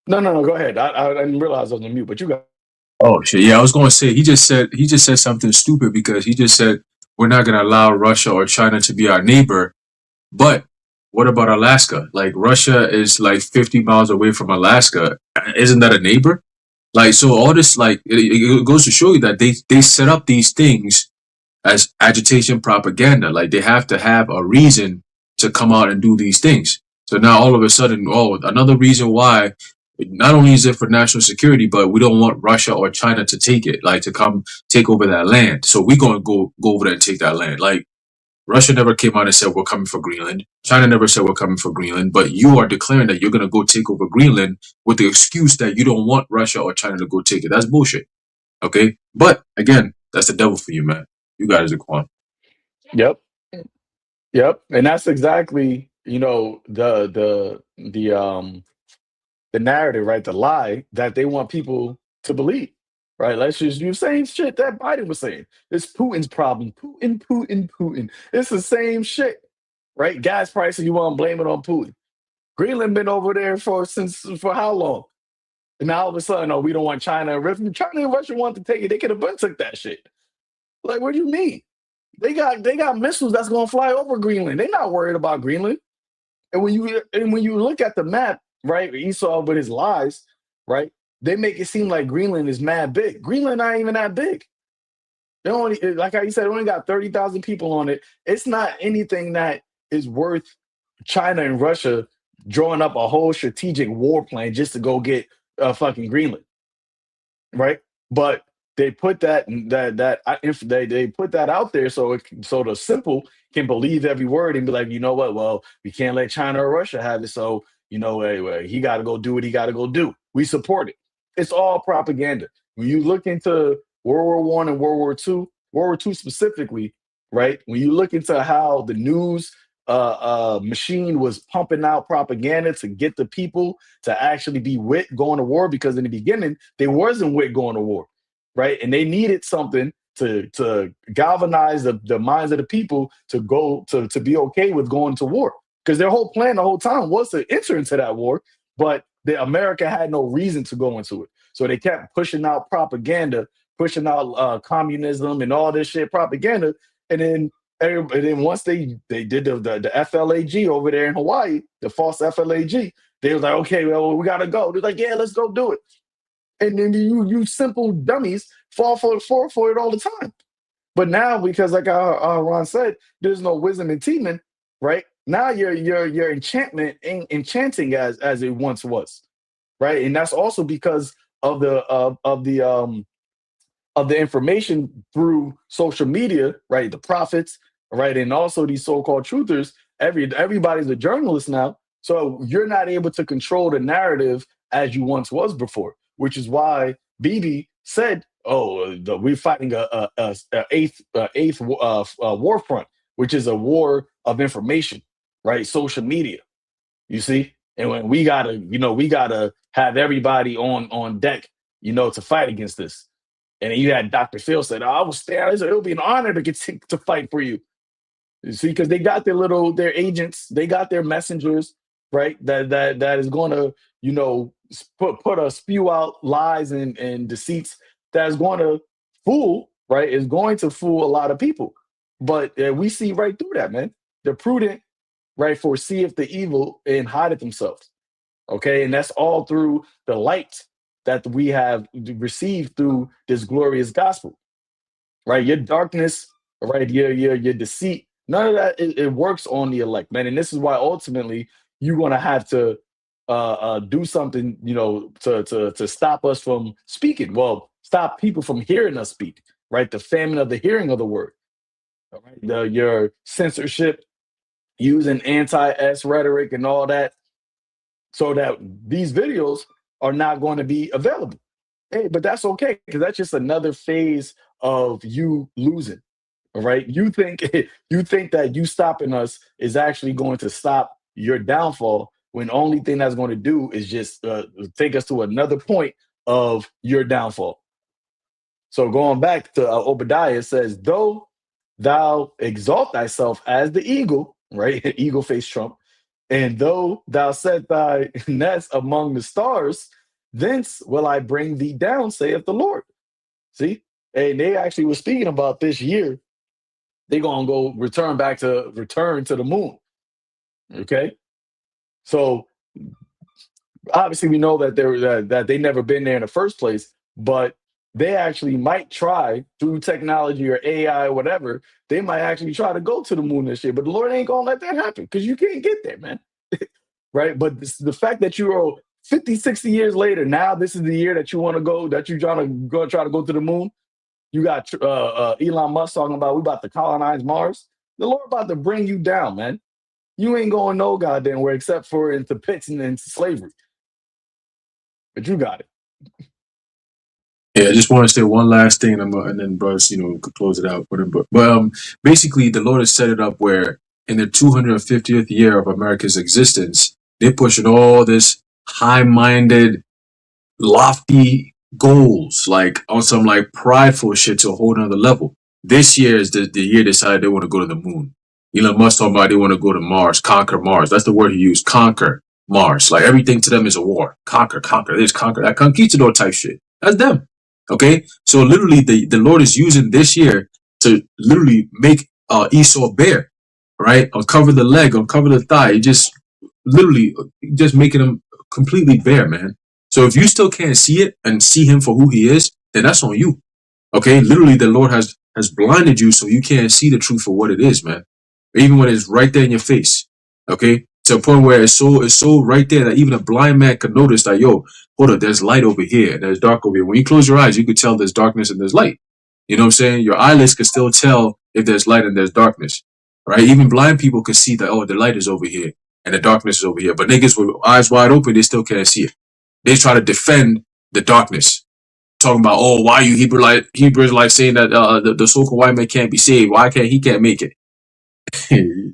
no. Go ahead. I didn't realize I was on mute, but you got. Oh shit! Yeah, I was going to say he just said something stupid because he just said we're not going to allow Russia or China to be our neighbor. But what about Alaska? Like Russia is like 50 miles away from Alaska. Isn't that a neighbor? Like so, all this like it goes to show you that they set up these things as agitation propaganda. Like they have to have a reason to come out and do these things. So now all of a sudden, oh, another reason why not only is it for national security, but we don't want Russia or China to take it, like to come take over that land. So we're going to go over there and take that land. Like Russia never came out and said we're coming for Greenland. China never said we're coming for Greenland, but you are declaring that you're going to go take over Greenland with the excuse that you don't want Russia or China to go take it. That's bullshit. Okay. But again, that's the devil for you, man. You guys are Quan. Yep, and that's exactly the narrative, right? The lie that they want people to believe, right? Let's just use same shit that Biden was saying. It's Putin's problem. Putin. It's the same shit, right? Gas prices, you want to blame it on Putin. Greenland been over there for how long? And now all of a sudden, oh, we don't want China and Russia. China and Russia want to take it. They could have been took that shit. Like, what do you mean? They got missiles that's gonna fly over Greenland. They're not worried about Greenland. And when you look at the map, right, Esau with his lies, right, they make it seem like Greenland is mad big. Greenland not even that big. They only, like how you said, only got 30,000 people on it. It's not anything that is worth China and Russia drawing up a whole strategic war plan just to go get fucking Greenland, right? But they put they put that out there so the simple can believe every word and be like, you know what? Well, we can't let China or Russia have it, so anyway, he got to go do what he got to go do. We support it. It's all propaganda. When you look into World War I and World War II specifically, right? When you look into how the news machine was pumping out propaganda to get the people to actually be with going to war, because in the beginning they wasn't with going to war, right? And they needed something to galvanize the minds of the people to go to be okay with going to war, because their whole plan the whole time was to enter into that war, but America had no reason to go into it, so they kept pushing out propaganda, pushing out communism and all this shit propaganda. And then once they did the FLAG over there in Hawaii, the false FLAG, they was like, okay, well, we gotta go. They're like, yeah, let's go do it. And then you simple dummies fall for it all the time. But now, because like Ron said, there's no wisdom in Teeman, right? Now your enchantment ain't enchanting as it once was, right? And that's also because of the information through social media, right? The prophets, right, and also these so-called truthers. Everybody's a journalist now, so you're not able to control the narrative as you once was before, which is why Bibi said, "Oh, we're fighting a eighth war front, which is a war of information, right? Social media. You see, and when we gotta have everybody on deck, to fight against this." And then you had Dr. Phil said, "I will stay out. It'll be an honor to get to fight for you." You see, because they got their agents, they got their messengers, right? That is going to, put a spew out lies and deceits that is going to fool, right? Is going to fool a lot of people. But we see right through that, man. The prudent, right, foreseeth the evil and hide it themselves. Okay, and that's all through the light that we have received through this glorious gospel, right? Your darkness, right? Your deceit, none of that it works on the elect, man. And this is why ultimately you're gonna have to do something, to stop us from speaking. Well, stop people from hearing us speak, right? The famine of the hearing of the word, all right? Your censorship, using anti-S rhetoric and all that, so that these videos are not going to be available. Hey, but that's okay, because that's just another phase of you losing. All right. You think that you stopping us is actually going to stop your downfall, when the only thing that's going to do is just take us to another point of your downfall. So going back to Obadiah, it says, though thou exalt thyself as the eagle, right? Eagle face Trump. And though thou set thy nest among the stars, thence will I bring thee down, saith the Lord. See? And they actually were speaking about this year. They're gonna go return to the moon. Okay. So obviously we know that they never been there in the first place, but they actually might try through technology or AI or whatever. They might actually try to go to the moon this year, but the Lord ain't gonna let that happen, because you can't get there, man. Right? But the fact that you're 50, 60 years later, now this is the year that you want to go, that you're try to go to the moon. You got Elon Musk talking about we about to colonize Mars. The Lord about to bring you down, man. You ain't going no goddamn where except for into pits and into slavery. But you got it. Yeah, I just want to say one last thing, and then brothers, could close it out. But basically, the Lord has set it up where in the 250th year of America's existence, they're pushing all this high-minded, lofty goals, like on some like prideful shit to a whole nother level. This year is the year they decided they want to go to the moon. Elon Musk talking about they want to go to Mars, conquer Mars. That's the word he used, conquer Mars. Like everything to them is a war. Conquer this, conquer that, conquistador type shit. That's them. Okay, so literally the Lord is using this year to literally make Esau bare, right? Uncover the leg, uncover the thigh. Just literally just making him completely bare, man. So if you still can't see it and see him for who he is, then that's on you. Okay, literally the Lord has blinded you so you can't see the truth for what it is, man. Even when it's right there in your face. Okay, to a point where it's so right there that even a blind man could notice that, yo, hold up, there's light over here and there's dark over here. When you close your eyes, you could tell there's darkness and there's light. You know what I'm saying? Your eyelids can still tell if there's light and there's darkness. Right? Even blind people can see that, oh, the light is over here and the darkness is over here. But niggas with eyes wide open, they still can't see it. They try to defend the darkness. Talking about, oh, why you Hebrews like saying that the so-called white man can't be saved? Why can't make it?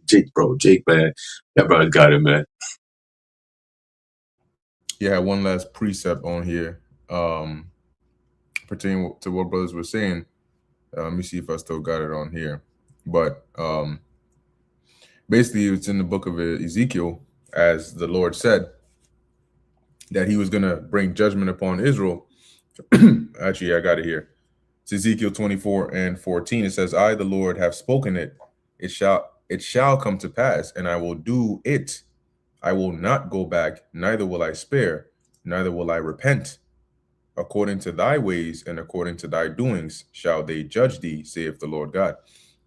Jake, man, that brother got it, man. Yeah, one last precept on here, pertaining to what brothers were saying. Let me see if I still got it on here. But basically, it's in the book of Ezekiel, as the Lord said that he was going to bring judgment upon Israel. Actually, I got it here. It's Ezekiel 24:14. It says, I, the Lord, have spoken it. It shall come to pass, and I will do it. I will not go back, neither will I spare, neither will I repent. According to thy ways and according to thy doings shall they judge thee, saith the Lord God.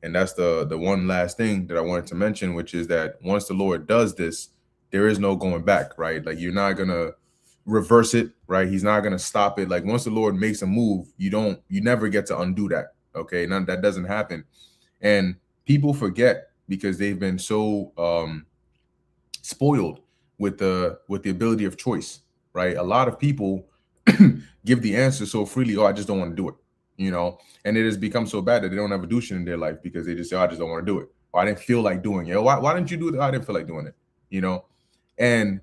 And that's the one last thing that I wanted to mention, which is that once the Lord does this, there is no going back, right? Like, you're not gonna reverse it, right? He's not gonna stop it. Like, once the Lord makes a move, you never get to undo that. Okay, none that doesn't happen. And people forget because they've been so spoiled with the ability of choice, right? A lot of people give the answer so freely, oh, I just don't want to do it, you know? And it has become so bad that they don't have a douche in their life because they just say, oh, I just don't want to do it. Or I didn't feel like doing it. Why didn't you do it? Oh, I didn't feel like doing it, you know? And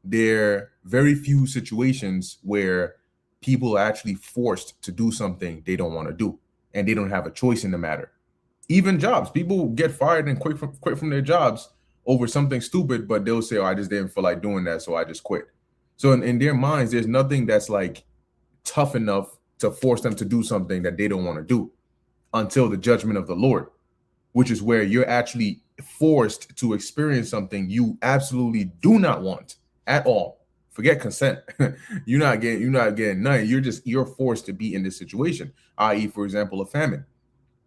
there are very few situations where people are actually forced to do something they don't want to do, and they don't have a choice in the matter. Even jobs, people get fired and quit from their jobs over something stupid, but they'll say, oh, I just didn't feel like doing that, so I just quit. So in their minds, there's nothing that's like tough enough to force them to do something that they don't want to do until the judgment of the Lord, which is where you're actually forced to experience something you absolutely do not want at all. Forget consent. you're not getting none. You're forced to be in this situation, i.e., for example, a famine.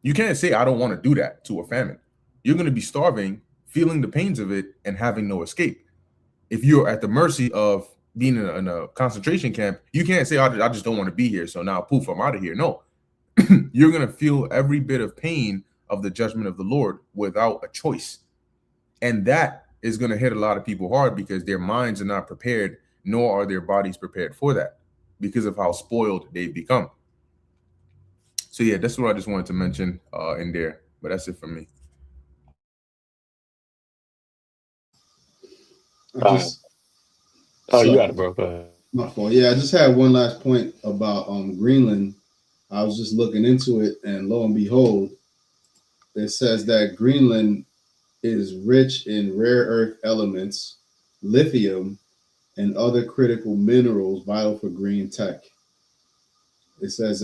You can't say, I don't want to do that to a famine. You're going to be starving, feeling the pains of it, and having no escape. If you're at the mercy of being in a concentration camp, you can't say, I just don't want to be here, so now poof, I'm out of here. No, you're going to feel every bit of pain of the judgment of the Lord without a choice. And that is going to hit a lot of people hard because their minds are not prepared, nor are their bodies prepared for that because of how spoiled they've become. So yeah, that's what I just wanted to mention in there. But that's it for me. You got it, bro. Go ahead. My fault. Yeah, I just had one last point about Greenland. I was just looking into it, and lo and behold, it says that Greenland is rich in rare earth elements, lithium, and other critical minerals vital for green tech. It says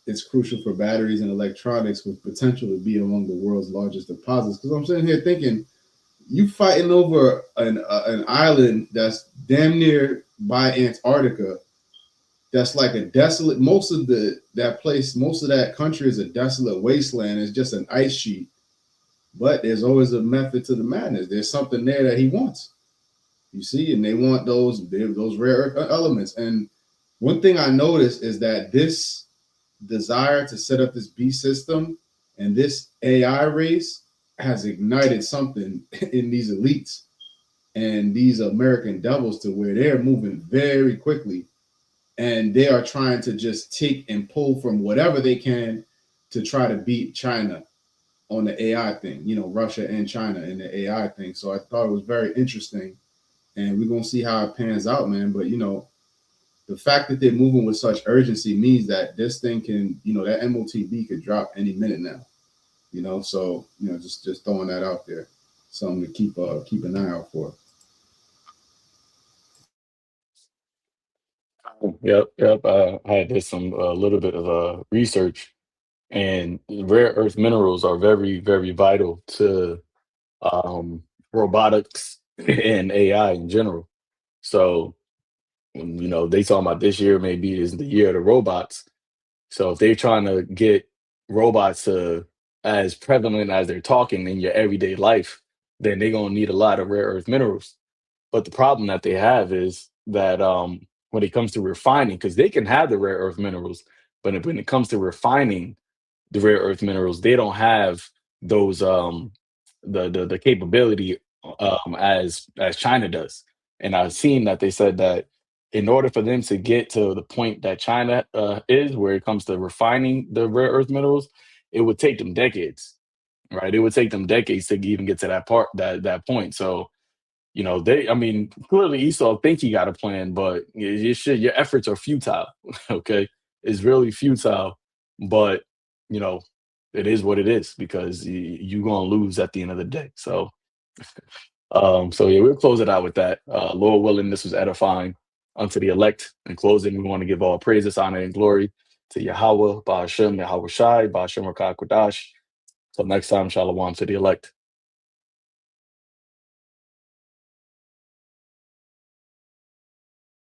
it's crucial for batteries and electronics with potential to be among the world's largest deposits. Because I'm sitting here thinking, you fighting over an island that's damn near by Antarctica. That's like a desolate. Most of that country is a desolate wasteland. It's just an ice sheet. But there's always a method to the madness. There's something there that he wants. You see, and they want those rare earth elements. And one thing I noticed is that this desire to set up this beast system and this AI race has ignited something in these elites and these American devils to where they're moving very quickly, and they are trying to just take and pull from whatever they can to try to beat China on the AI thing, Russia and China in the AI thing. So I thought it was very interesting, and we're going to see how it pans out, man. But, the fact that they're moving with such urgency means that this thing can, that MOTB could drop any minute now, so, just throwing that out there, something to keep an eye out for. Yep. I did some a little bit of research, and rare earth minerals are very, very vital to robotics and AI in general. So, they talking about this year maybe is the year of the robots. So if they're trying to get robots to as prevalent as they're talking in your everyday life, then they're gonna need a lot of rare earth minerals. But the problem that they have is that when it comes to refining, because they can have the rare earth minerals, but when it comes to refining the rare earth minerals, they don't have those the capability as China does. And I've seen that they said that in order for them to get to the point that China is, where it comes to refining the rare earth minerals, it would take them decades, right? It would take them decades to even get to that point. So I mean, clearly Esau think he got a plan, but your efforts are futile. Okay, it's really futile, but you know, it is what it is because you're gonna lose at the end of the day. So yeah, we'll close it out with that. Lord willing, this was edifying unto the elect. In closing, we want to give all praises, honor, and glory to Yahweh, Ba'ashem, Yahweh Shai, Ba'ashem Rakah Kodash. Till next time, Shalom to the elect.